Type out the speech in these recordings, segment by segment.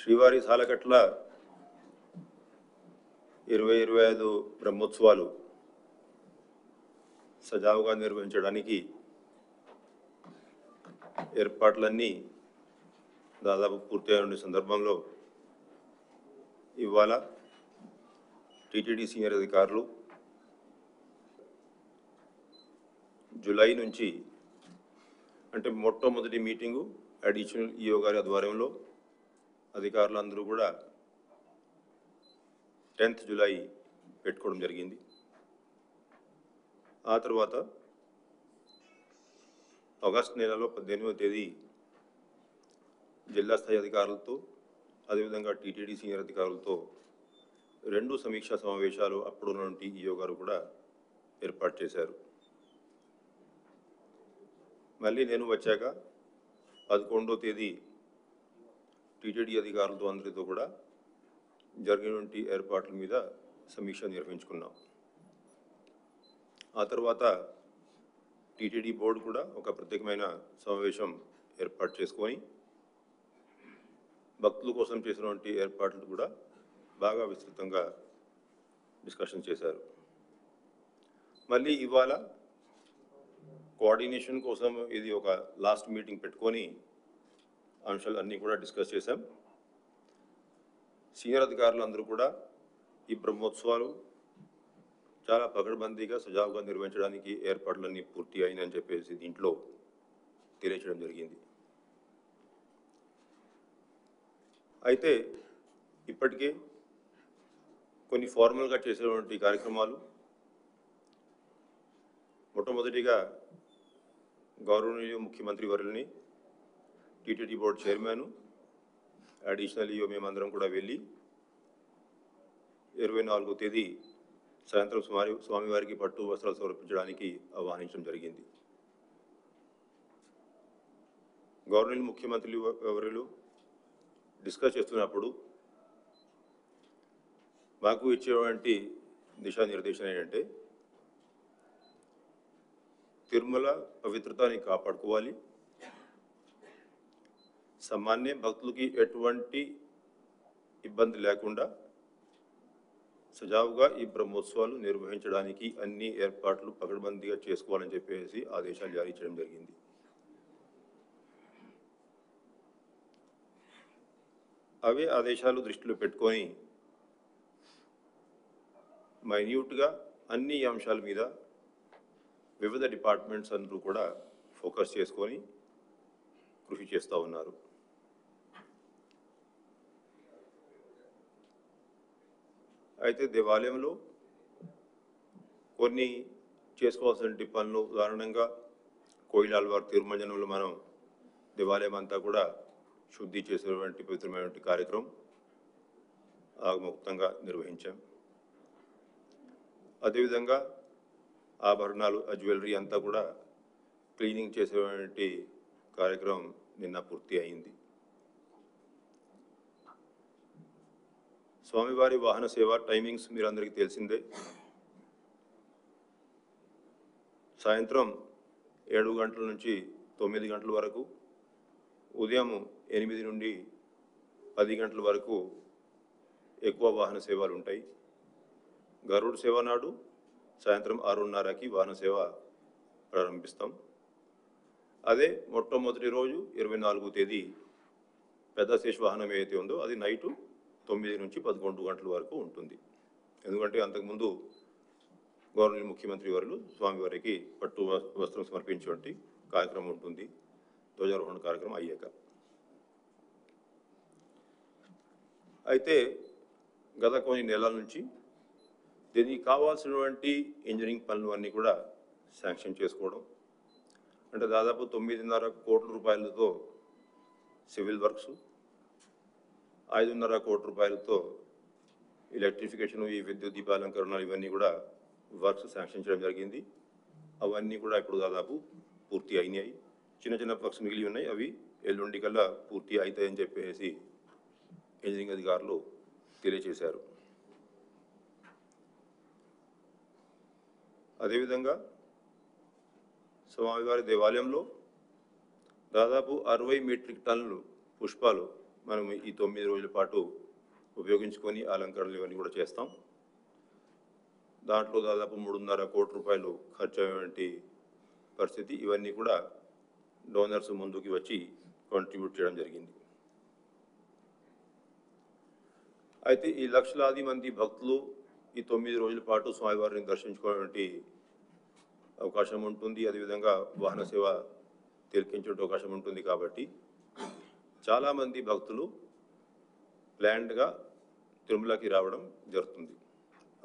శ్రీవారి సాలకట్ల 2025 బ్రహ్మోత్సవాలు సజావుగా నిర్వహించడానికి ఏర్పాట్లన్నీ దాదాపు పూర్తయిన సందర్భంలో ఇవాళ టీటీడీ సీనియర్ అధికారులు జూలై నుంచి అంటే మొట్టమొదటి మీటింగు అడిషనల్ ఈఓ గారి ఆధ్వర్యంలో అధికారులందరూ కూడా 10th జూలై పెట్టుకోవడం జరిగింది. ఆ తర్వాత ఆగస్టు నెలలో 18వ తేదీ జిల్లా స్థాయి అధికారులతో అదేవిధంగా టీటీడీ సీనియర్ అధికారులతో 2 సమీక్షా సమావేశాలు అప్పుడు నుండి ఈఓ గారు కూడా ఏర్పాటు చేశారు. మళ్ళీ నేను వచ్చాక 11వ తేదీ టీటీడీ అధికారులతో అందరితో కూడా జరిగినటువంటి ఏర్పాట్ల మీద సమీక్ష నిర్వహించుకున్నాం. ఆ తర్వాత టీటీడీ బోర్డు కూడా ఒక ప్రత్యేకమైన సమావేశం ఏర్పాటు చేసుకొని భక్తుల కోసం చేసినటువంటి ఏర్పాట్లు కూడా బాగా విస్తృతంగా డిస్కషన్ చేశారు. మళ్ళీ ఇవాళ కోఆర్డినేషన్ కోసం ఇది ఒక లాస్ట్ మీటింగ్ పెట్టుకొని అంశాలు అన్నీ కూడా డిస్కస్ చేశాం. సీనియర్ అధికారులు అందరూ కూడా ఈ బ్రహ్మోత్సవాలు చాలా పకడ్బందీగా సజావుగా నిర్వహించడానికి ఏర్పాట్లన్నీ పూర్తి అయినని చెప్పేసి దీంట్లో తెలియచేయడం జరిగింది. అయితే ఇప్పటికే కొన్ని ఫార్మల్గా చేసేటువంటి కార్యక్రమాలు మొట్టమొదటిగా గౌరవనీయ ముఖ్యమంత్రి వర్యుల్ని TTD board chairman additional EO మేమందరం కూడా వెళ్ళి 24వ తేదీ సాయంత్రం స్వామివారికి పట్టు వస్త్రాలు సమర్పించడానికి ఆహ్వానించడం జరిగింది. గవర్నర్ ముఖ్యమంత్రులు వర్యులు డిస్కస్ చేస్తున్నప్పుడు మాకు ఇచ్చేటువంటి దిశానిర్దేశం ఏంటంటే తిరుమల పవిత్రతని కాపాడుకోవాలి, సామాన్య భక్తులకి ఎటువంటి ఇబ్బంది లేకుండా సజావుగా ఈ బ్రహ్మోత్సవాలు నిర్వహించడానికి అన్ని ఏర్పాట్లు పకడ్బందీగా చేసుకోవాలని చెప్పేసి ఆదేశాలు జారీ చేయడం జరిగింది. అవే ఆదేశాలు దృష్టిలో పెట్టుకొని మైన్యూట్గా అన్ని అంశాల మీద వివిధ డిపార్ట్మెంట్స్ అందరూ కూడా ఫోకస్ చేసుకొని కృషి చేస్తూ ఉన్నారు. అయితే దేవాలయంలో కొన్ని చేసుకోవాల్సిన పనులు ఉదాహరణంగా కోయిలాల్వార్ తిరుమంజనంలో మనం దేవాలయం అంతా కూడా శుద్ధి చేసేటువంటి పవిత్రమైనటువంటి కార్యక్రమం ఆగమోక్తంగా నిర్వహించాం. అదేవిధంగా ఆభరణాలు జ్యువెలరీ అంతా కూడా క్లీనింగ్ చేసేటువంటి కార్యక్రమం నిన్న పూర్తి అయింది. స్వామివారి వాహన సేవ టైమింగ్స్ మీరందరికీ తెలిసిందే. సాయంత్రం 7 గంటల నుంచి 9 గంటల వరకు, ఉదయం 8 నుండి 10 గంటల వరకు ఎక్కువ వాహన సేవలు ఉంటాయి. గరుడు సేవ నాడు సాయంత్రం 6:30కి వాహన సేవ ప్రారంభిస్తాం. అదే మొట్టమొదటి రోజు 24వ తేదీ పెద్ద శేష వాహనం ఏదైతే ఉందో అది నైటు 9 నుంచి 11 గంటల వరకు ఉంటుంది. ఎందుకంటే అంతకుముందు గవర్నర్ ముఖ్యమంత్రి వారు స్వామివారికి పట్టు వస్త్రం సమర్పించేటువంటి కార్యక్రమం ఉంటుంది ధ్వజారోహణ కార్యక్రమం అయ్యాక. అయితే గత కొన్ని నెలల నుంచి దీనికి కావాల్సినటువంటి ఇంజనీరింగ్ పనులు అన్నీ కూడా శాంక్షన్ చేసుకోవడం, అంటే దాదాపు 9.5 కోట్ల రూపాయలతో సివిల్ వర్క్స్, 5.5 కోట్ల రూపాయలతో ఎలక్ట్రిఫికేషన్, ఈ విద్యుత్ దీపాలంకరణ ఇవన్నీ కూడా వర్క్స్ శాంక్షన్ చేయడం జరిగింది. అవన్నీ కూడా ఇప్పుడు దాదాపు పూర్తి అయినాయి. చిన్న చిన్న వర్క్స్ మిగిలి ఉన్నాయి, అవి ఎల్లుండి కల్లా పూర్తి అవుతాయని చెప్పేసి ఇంజనీరింగ్ అధికారులు తెలియజేశారు. అదేవిధంగా స్వామివారి దేవాలయంలో దాదాపు 60 మెట్రిక్ టన్నులు పుష్పాలు మనం ఈ 9 రోజుల పాటు ఉపయోగించుకొని అలంకరణలు ఇవన్నీ కూడా చేస్తాం. దాంట్లో దాదాపు 3.5 కోట్ల రూపాయలు ఖర్చు అయ్యేటువంటి పరిస్థితి. ఇవన్నీ కూడా డోనర్స్ ముందుకు వచ్చి కాంట్రిబ్యూట్ చేయడం జరిగింది. అయితే ఈ లక్షలాది మంది భక్తులు ఈ 9 రోజుల పాటు స్వామివారిని దర్శించుకోవడానికి అవకాశం ఉంటుంది. అదేవిధంగా వాహన సేవ తిలకించే అవకాశం ఉంటుంది. కాబట్టి చాలామంది భక్తులు ప్లాన్డ్గా తిరుమలకి రావడం జరుగుతుంది.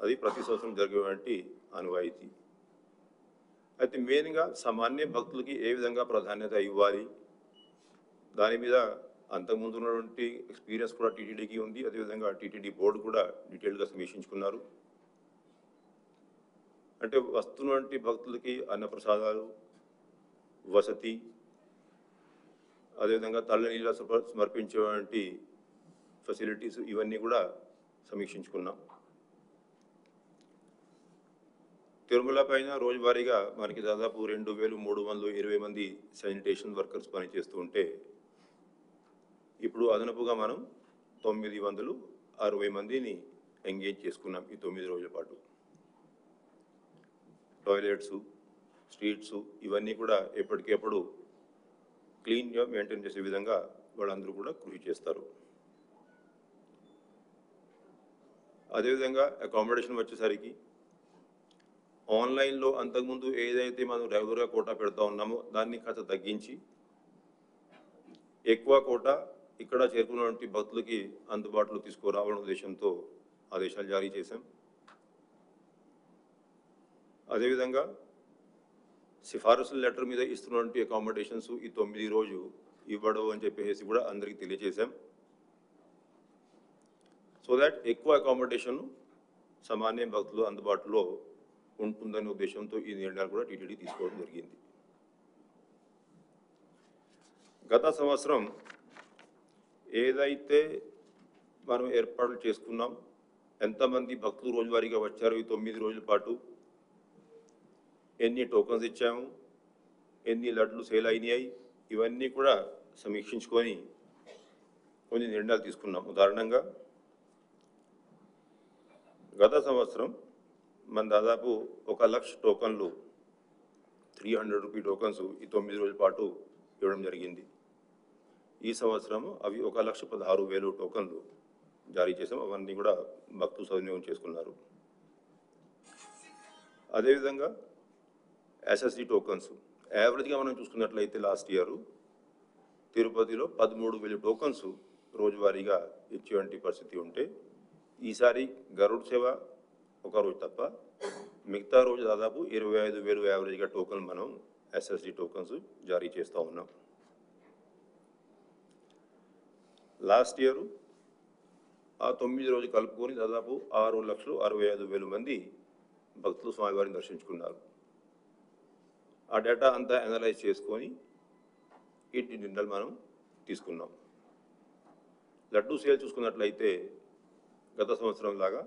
అది ప్రతి సంవత్సరం జరిగేటువంటి ఆనవాయితీ. అయితే మెయిన్గా సామాన్య భక్తులకి ఏ విధంగా ప్రాధాన్యత ఇవ్వాలి, దాని మీద అంతకుముందు ఉన్నటువంటి ఎక్స్పీరియన్స్ కూడా టీటీడీకి ఉంది. అదేవిధంగా టీటీడీ బోర్డు కూడా డీటెయిల్గా సమీక్షించుకున్నారు. అంటే వస్తున్నటువంటి భక్తులకి అన్నప్రసాదాలు, వసతి, అదేవిధంగా తల్లనీళ్ళ సమర్పించేటువంటి ఫెసిలిటీస్ ఇవన్నీ కూడా సమీక్షించుకున్నాం. తిరుమల పైన రోజువారీగా మనకి దాదాపు 2320 మంది శానిటేషన్ వర్కర్స్ పనిచేస్తూ ఉంటే ఇప్పుడు అదనపుగా మనం 960 మందిని ఎంగేజ్ చేసుకున్నాం ఈ 9 రోజుల పాటు. టాయిలెట్స్, స్ట్రీట్స్ ఇవన్నీ కూడా ఎప్పటికెప్పుడు క్లీన్గా మెయింటైన్ చేసే విధంగా వాళ్ళందరూ కూడా కృషి చేస్తారు. అదేవిధంగా అకామిడేషన్ వచ్చేసరికి ఆన్లైన్లో అంతకుముందు ఏదైతే మనం రెగ్యులర్గా కోటా పెడతా ఉన్నామో దాన్ని కాస్త తగ్గించి ఎక్కువ కోటా ఇక్కడ చేరుకున్నటువంటి భక్తులకి అందుబాటులో తీసుకురావాలనే ఉద్దేశంతో ఆదేశాలు జారీ చేశాం. అదేవిధంగా సిఫారసుల లెటర్ మీద ఇస్తున్నటువంటి అకామిడేషన్స్ ఈ 9 రోజు ఇవ్వడం అని చెప్పేసి కూడా అందరికీ తెలియజేశాం. సో దాట్ ఎక్కువ అకామిడేషన్ సామాన్య భక్తులు అందుబాటులో ఉంటుందనే ఉద్దేశంతో ఈ నిర్ణయాలు కూడా టీటీడీ తీసుకోవడం జరిగింది. గత సంవత్సరం ఏదైతే మనం ఏర్పాట్లు చేసుకున్నాం, ఎంతమంది భక్తులు రోజువారీగా వచ్చారు ఈ 9 రోజుల పాటు, ఎన్ని టోకన్స్ ఇచ్చాము, ఎన్ని లడ్లు సేల్ అయినాయి, ఇవన్నీ కూడా సమీక్షించుకొని కొన్ని నిర్ణయాలు తీసుకున్నాం. ఉదాహరణంగా గత సంవత్సరం మన దాదాపు 1,00,000 టోకన్లు 300 రూపీ టోకన్స్ ఈ 9 రోజుల పాటు ఇవ్వడం జరిగింది. ఈ సంవత్సరం అవి 1,16,000 టోకన్లు జారీ చేసాం. అవన్నీ కూడా భక్తులు సద్వినియోగం చేసుకున్నారు. అదేవిధంగా ఎస్ఎస్డి టోకన్స్ యావరేజ్గా మనం చూసుకున్నట్లయితే లాస్ట్ ఇయర్ తిరుపతిలో 13,000 టోకన్స్ రోజువారీగా ఇచ్చేటువంటి పరిస్థితి ఉంటే ఈసారి గరుడ్ సేవ ఒక రోజు తప్ప మిగతా రోజు దాదాపు 25,000 యావరేజ్గా టోకన్ మనం ఎస్ఎస్డి టోకన్స్ జారీ చేస్తూ ఉన్నాం. లాస్ట్ ఇయర్ ఆ 9 రోజు కలుపుకొని దాదాపు 6,65,000 మంది భక్తులు స్వామివారిని దర్శించుకున్నారు. ఆ డేటా అంతా అనలైజ్ చేసుకొని ఈ నిర్ణయాలు మనం తీసుకున్నాం. లడ్డూ సేల్ చూసుకున్నట్లయితే గత సంవత్సరం లాగా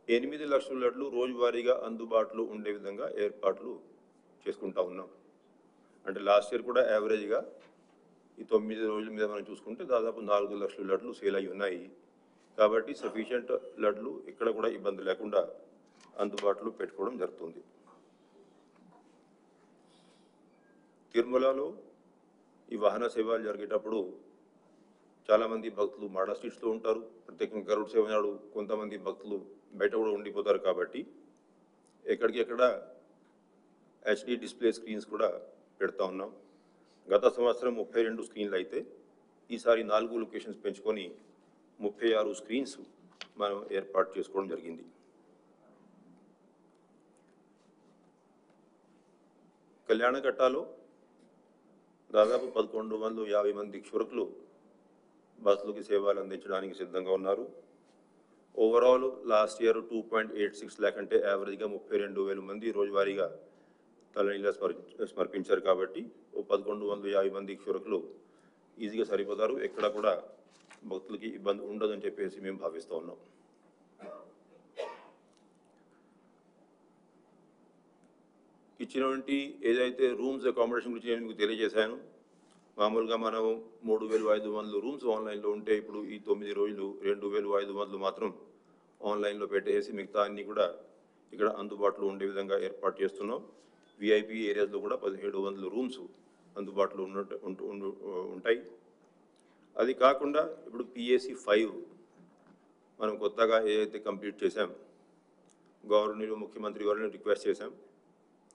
8 లక్షల లడ్లు రోజువారీగా అందుబాటులో ఉండే విధంగా ఏర్పాట్లు చేసుకుంటా ఉన్నాం. అంటే లాస్ట్ ఇయర్ కూడా యావరేజ్గా ఈ 9 రోజుల మీద మనం చూసుకుంటే దాదాపు 4 లక్షల లడ్లు సేల్ అయి ఉన్నాయి. కాబట్టి సఫిషియంట్ లడ్లు ఇక్కడ కూడా ఇబ్బంది లేకుండా అందుబాటులో పెట్టుకోవడం జరుగుతుంది. తిరుమలలో ఈ వాహన సేవలు జరిగేటప్పుడు చాలామంది భక్తులు మాడా స్ట్రీట్స్లో ఉంటారు. ప్రత్యేకంగా గరుడ్ సేవ నాడు కొంతమంది భక్తులు బయట కూడా ఉండిపోతారు. కాబట్టి ఎక్కడికెక్కడ హెచ్డి డిస్ప్లే స్క్రీన్స్ కూడా పెడతా ఉన్నాం. గత సంవత్సరం 32 స్క్రీన్లు అయితే ఈసారి 4 లొకేషన్స్ పెంచుకొని 36 స్క్రీన్స్ మనం ఏర్పాటు చేసుకోవడం జరిగింది. కళ్యాణకట్టాలో దాదాపు 1,150 మంది క్షురకులు బస్సులకి సేవలు అందించడానికి సిద్ధంగా ఉన్నారు. ఓవరాల్ లాస్ట్ ఇయర్ 2.86 lakh అంటే యావరేజ్గా 32,000 మంది రోజువారీగా తలనీళ్ళ సమర్పించారు. కాబట్టి 1,150 మంది క్షురకులు ఈజీగా సరిపోతారు. ఎక్కడ కూడా భక్తులకి ఇబ్బంది ఉండదని చెప్పేసి మేము భావిస్తూ ఉన్నాం. ఇచ్చినటువంటి ఏదైతే రూమ్స్ అకామిడేషన్ గురించి నేను మీకు తెలియజేశాను, మామూలుగా మనం 3,500 రూమ్స్ ఆన్లైన్లో ఉంటే ఇప్పుడు ఈ 9 రోజులు 2,500 మాత్రం ఆన్లైన్లో పెట్టేసి మిగతా అన్ని కూడా ఇక్కడ అందుబాటులో ఉండే విధంగా ఏర్పాటు చేస్తున్నాం. విఐపి ఏరియాస్లో కూడా 1,700 రూమ్స్ అందుబాటులో ఉంటాయి. అది కాకుండా ఇప్పుడు PAC 5 మనం కొత్తగా ఏదైతే కంప్లీట్ చేశాం, గవర్నర్ ముఖ్యమంత్రి గారిని రిక్వెస్ట్ చేశాం.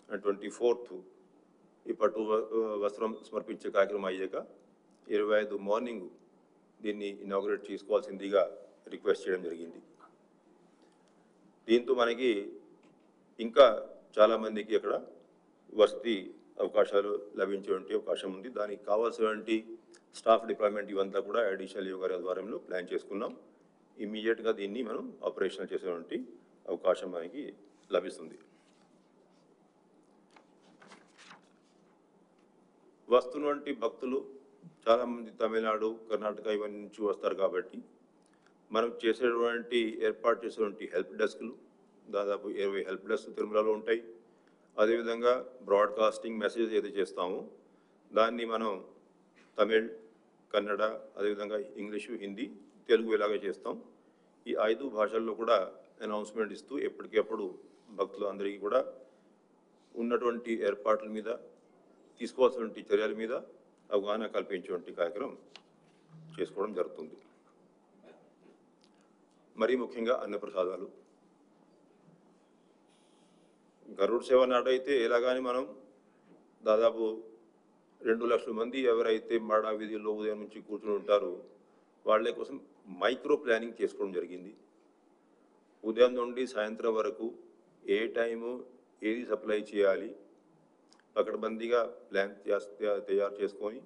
24th ఈ పట్టు వస్త్రం సమర్పించే కార్యక్రమం అయ్యాక 25 మార్నింగ్ దీన్ని ఇనాగ్రేట్ చేసుకోవాల్సిందిగా రిక్వెస్ట్ చేయడం జరిగింది. దీంతో మనకి ఇంకా చాలామందికి అక్కడ వసతి అవకాశాలు లభించేటువంటి అవకాశం ఉంది. దానికి కావాల్సినటువంటి స్టాఫ్ డిప్లాయ్మెంట్ ఇవంతా కూడా అడిషనల్ యోగా ఆధ్వర్యంలో ప్లాన్ చేసుకున్నాం. ఇమ్మీడియట్గా దీన్ని మనం ఆపరేషనల్ చేసేటువంటి అవకాశం మనకి లభిస్తుంది. వస్తున్నటువంటి భక్తులు చాలామంది తమిళనాడు, కర్ణాటక ఇవన్నీ నుంచి వస్తారు కాబట్టి మనం చేసేటువంటి ఏర్పాటు చేసేటువంటి హెల్ప్ డెస్క్లు దాదాపు 20 హెల్ప్ డెస్క్ తిరుమలలో ఉంటాయి. అదేవిధంగా బ్రాడ్కాస్టింగ్ మెసేజ్ ఏదైతే చేస్తామో దాన్ని మనం తమిళ్, కన్నడ, అదేవిధంగా ఇంగ్లీషు, హిందీ, తెలుగు ఇలాగే చేస్తాం. ఈ 5 భాషల్లో కూడా అనౌన్స్మెంట్ ఇస్తూ ఎప్పటికప్పుడు భక్తులు అందరికీ కూడా ఉన్నటువంటి ఏర్పాట్ల మీద తీసుకోవాల్సినటువంటి చర్యల మీద అవగాహన కల్పించేటువంటి కార్యక్రమం చేసుకోవడం జరుగుతుంది. మరీ ముఖ్యంగా అన్నప్రసాదాలు. గరుడ సేవ నాడైతే ఎలాగాని మనం దాదాపు 2 లక్షల మంది ఎవరైతే మాడా వీధిలో ఉదయం నుంచి కూర్చుని ఉంటారో వాళ్ళ కోసం మైక్రో ప్లానింగ్ చేసుకోవడం జరిగింది. ఉదయం నుండి సాయంత్రం వరకు ఏ టైము ఏది సప్లై చేయాలి పకడ్బందీగా ప్లాన్ తయారు చేసుకొని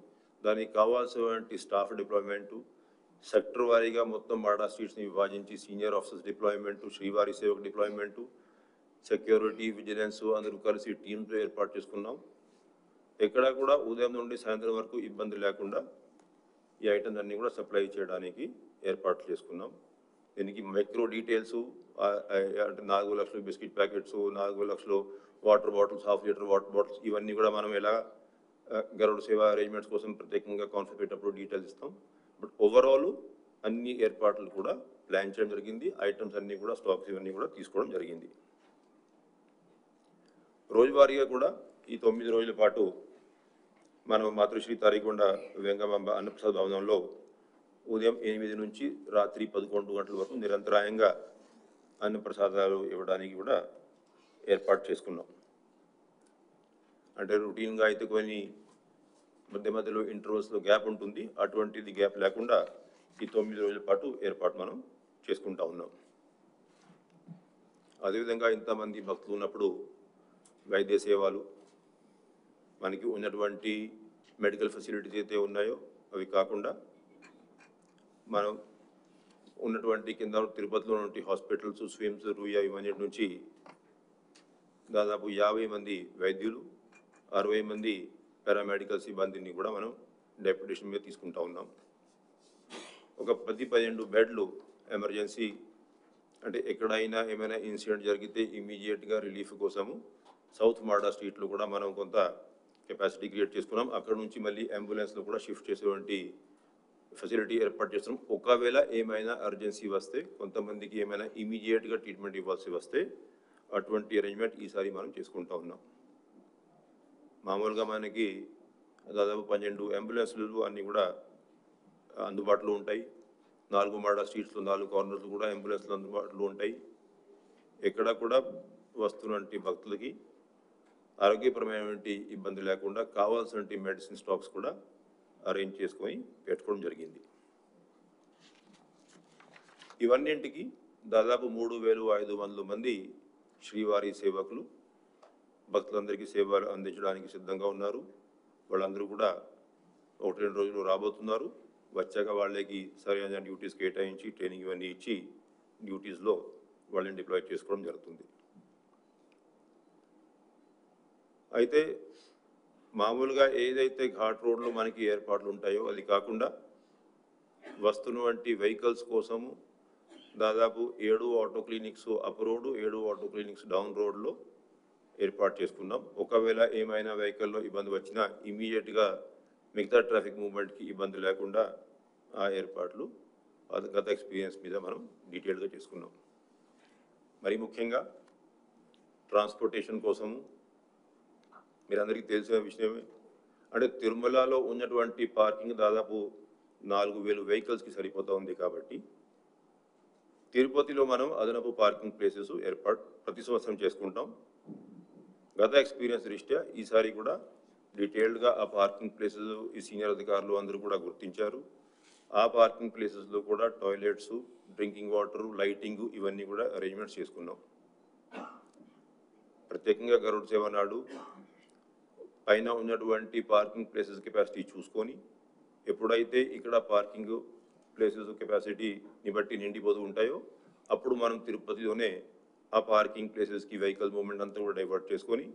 దానికి కావాల్సినటువంటి స్టాఫ్ డిప్లాయ్మెంటు, సెక్టర్ వారీగా మొత్తం మాడా స్ట్రీట్స్ని విభజించి సీనియర్ ఆఫీసర్స్ డిప్లాయ్మెంటు, శ్రీవారి సేవకు డిప్లాయ్మెంటు, సెక్యూరిటీ, విజిలెన్స్ అందరూ కలిసి టీంతో ఏర్పాటు చేసుకున్నాం. ఎక్కడా కూడా ఉదయం నుండి సాయంత్రం వరకు ఇబ్బంది లేకుండా ఈ ఐటమ్స్ అన్నీ కూడా సప్లై చేయడానికి ఏర్పాట్లు చేసుకున్నాం. దీనికి మైక్రో డీటెయిల్స్ అంటే 4 లక్షల బిస్కెట్ ప్యాకెట్స్, 4 లక్షలు water bottles, ½ litre water bottles ఇవన్నీ కూడా మనం ఎలా గరుడ సేవ అరేంజ్మెంట్స్ కోసం ప్రత్యేకంగా కాన్ఫరెన్స్ పెట్టినప్పుడు డీటెయిల్స్ ఇస్తాం. బట్ ఓవరాల్ అన్ని ఏర్పాట్లు కూడా ప్లాన్ చేయడం జరిగింది. ఐటమ్స్ అన్నీ కూడా స్టాక్స్ ఇవన్నీ కూడా తీసుకోవడం జరిగింది. రోజువారీగా కూడా ఈ 9 రోజుల పాటు మనం మాతృశ్రీ తారీకొండ వెంగమాంబ అన్నప్రసాద భవనంలో ఉదయం 8 నుంచి రాత్రి 11 గంటల వరకు నిరంతరాయంగా అన్నప్రసాదాలు ఇవ్వడానికి కూడా ఏర్పాటు చేసుకున్నాం. అంటే రొటీన్గా అయితే కొన్ని మధ్యలో ఇంటర్వల్స్లో గ్యాప్ ఉంటుంది. అటువంటిది గ్యాప్ లేకుండా ఈ 9 రోజుల పాటు ఏర్పాటు మనం చేసుకుంటా ఉన్నాం. అదేవిధంగా ఇంతమంది భక్తులు ఉన్నప్పుడు వైద్య సేవలు మనకి ఉన్నటువంటి మెడికల్ ఫెసిలిటీస్ అయితే ఉన్నాయో అవి కాకుండా మనం ఉన్నటువంటి కింద తిరుపతిలో ఉన్నటువంటి హాస్పిటల్స్, స్విమ్స్, రూయా ఇవన్నీ నుంచి దాదాపు 50 మంది వైద్యులు, 60 మంది పారామెడికల్ సిబ్బందిని కూడా మనం డెప్యుటేషన్ మీద తీసుకుంటా ఉన్నాం. ఒక 10-12 బెడ్లు ఎమర్జెన్సీ అంటే ఎక్కడైనా ఏమైనా ఇన్సిడెంట్ జరిగితే ఇమీడియట్గా రిలీఫ్ కోసము సౌత్ మాడా స్ట్రీట్లో కూడా మనం కొంత కెపాసిటీ క్రియేట్ చేసుకున్నాం. అక్కడ నుంచి మళ్ళీ అంబులెన్స్లో కూడా షిఫ్ట్ చేసేటువంటి ఫెసిలిటీ ఏర్పాటు చేస్తున్నాం. ఒకవేళ ఏమైనా అర్జెన్సీ వస్తే, కొంతమందికి ఏమైనా ఇమీడియట్గా ట్రీట్మెంట్ ఇవ్వాల్సి వస్తే అటువంటి అరేంజ్మెంట్ ఈసారి మనం చేసుకుంటా ఉన్నాం. మామూలుగా మనకి దాదాపు 12 అంబులెన్స్లు అన్నీ కూడా అందుబాటులో ఉంటాయి. 4 మాడా స్ట్రీట్స్లో 4 కార్నర్స్ కూడా అంబులెన్స్లు అందుబాటులో ఉంటాయి. ఎక్కడ కూడా వస్తున్నటువంటి భక్తులకి ఆరోగ్యపరమైనటువంటి ఇబ్బంది లేకుండా కావాల్సినటువంటి మెడిసిన్ స్టాక్స్ కూడా అరేంజ్ చేసుకొని పెట్టుకోవడం జరిగింది. ఇవన్నింటికి దాదాపు 3,500 మంది శ్రీవారి సేవకులు భక్తులందరికీ సేవలు అందించడానికి సిద్ధంగా ఉన్నారు. వాళ్ళందరూ కూడా 1-2 రోజులు రాబోతున్నారు. వచ్చాక వాళ్ళకి సరైన డ్యూటీస్ కేటాయించి ట్రైనింగ్ ఇవన్నీ ఇచ్చి డ్యూటీస్లో వాళ్ళని డిప్లాయ్ చేసుకోవడం జరుగుతుంది. అయితే మామూలుగా ఏదైతే ఘాట్ రోడ్లో మనకి ఏర్పాట్లు ఉంటాయో అది కాకుండా వస్తున్నటువంటి వెహికల్స్ కోసము దాదాపు 7 auto clinics up road, 7 auto clinics down రోడ్లో ఏర్పాటు చేసుకున్నాం. ఒకవేళ ఏమైనా వెహికల్లో ఇబ్బంది వచ్చినా ఇమీడియట్గా మిగతా ట్రాఫిక్ మూవ్మెంట్కి ఇబ్బంది లేకుండా ఆ ఏర్పాట్లు గత ఎక్స్పీరియన్స్ మీద మనం డీటెయిల్గా చేసుకున్నాం. మరి ముఖ్యంగా ట్రాన్స్పోర్టేషన్ కోసము మీరందరికీ తెలిసిన విషయమే, అంటే తిరుమలలో ఉన్నటువంటి పార్కింగ్ దాదాపు 4,000 వెహికల్స్కి సరిపోతూ ఉంది. కాబట్టి తిరుపతిలో మనం అదనపు పార్కింగ్ ప్లేసెస్ ఏర్పాటు ప్రతి సంవత్సరం చేసుకుంటాం. గత ఎక్స్పీరియన్స్ దృష్ట్యా ఈసారి కూడా డీటెయిల్డ్గా ఆ పార్కింగ్ ప్లేసెస్ ఈ సీనియర్ అధికారులు అందరూ కూడా గుర్తించారు. ఆ పార్కింగ్ ప్లేసెస్లో కూడా టాయిలెట్స్, డ్రింకింగ్ వాటర్, లైటింగ్ ఇవన్నీ కూడా అరేంజ్మెంట్స్ చేసుకున్నాం. ప్రత్యేకంగా గరుడ సేవ నాడు పైన ఉన్నటువంటి పార్కింగ్ ప్లేసెస్ కెపాసిటీ చూసుకొని ఎప్పుడైతే ఇక్కడ పార్కింగ్ ప్లేసెస్ కెపాసిటీని బట్టి నిండిపోతూ ఉంటాయో అప్పుడు మనం తిరుపతిలోనే ఆ పార్కింగ్ ప్లేసెస్కి వెహికల్ మూవ్మెంట్ అంతా కూడా డైవర్ట్ చేసుకొని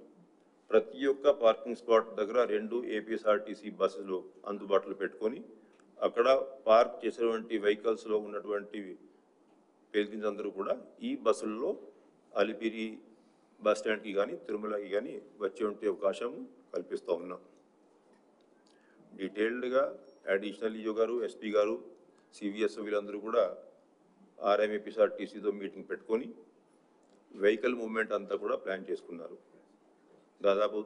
ప్రతి ఒక్క పార్కింగ్ స్పాట్ దగ్గర 2 ఏపీఎస్ఆర్టీసీ బస్సులు అందుబాటులో పెట్టుకొని అక్కడ పార్క్ చేసేటువంటి వెహికల్స్లో ఉన్నటువంటి పిల్గ్రిమ్స్ అందరూ కూడా ఈ బస్సుల్లో అలిపిరి బస్ స్టాండ్కి కానీ తిరుమలకి కానీ వచ్చే అవకాశం కల్పిస్తూ ఉన్నాం. డీటెయిల్డ్గా అడిషనల్ ఈఓ గారు, ఎస్పీ గారు, సివిఎస్ వీళ్ళందరూ కూడా ఆర్ఎంఏపీఎస్ఆర్టీసీతో మీటింగ్ పెట్టుకొని వెహికల్ మూవ్మెంట్ అంతా కూడా ప్లాన్ చేసుకున్నారు. దాదాపు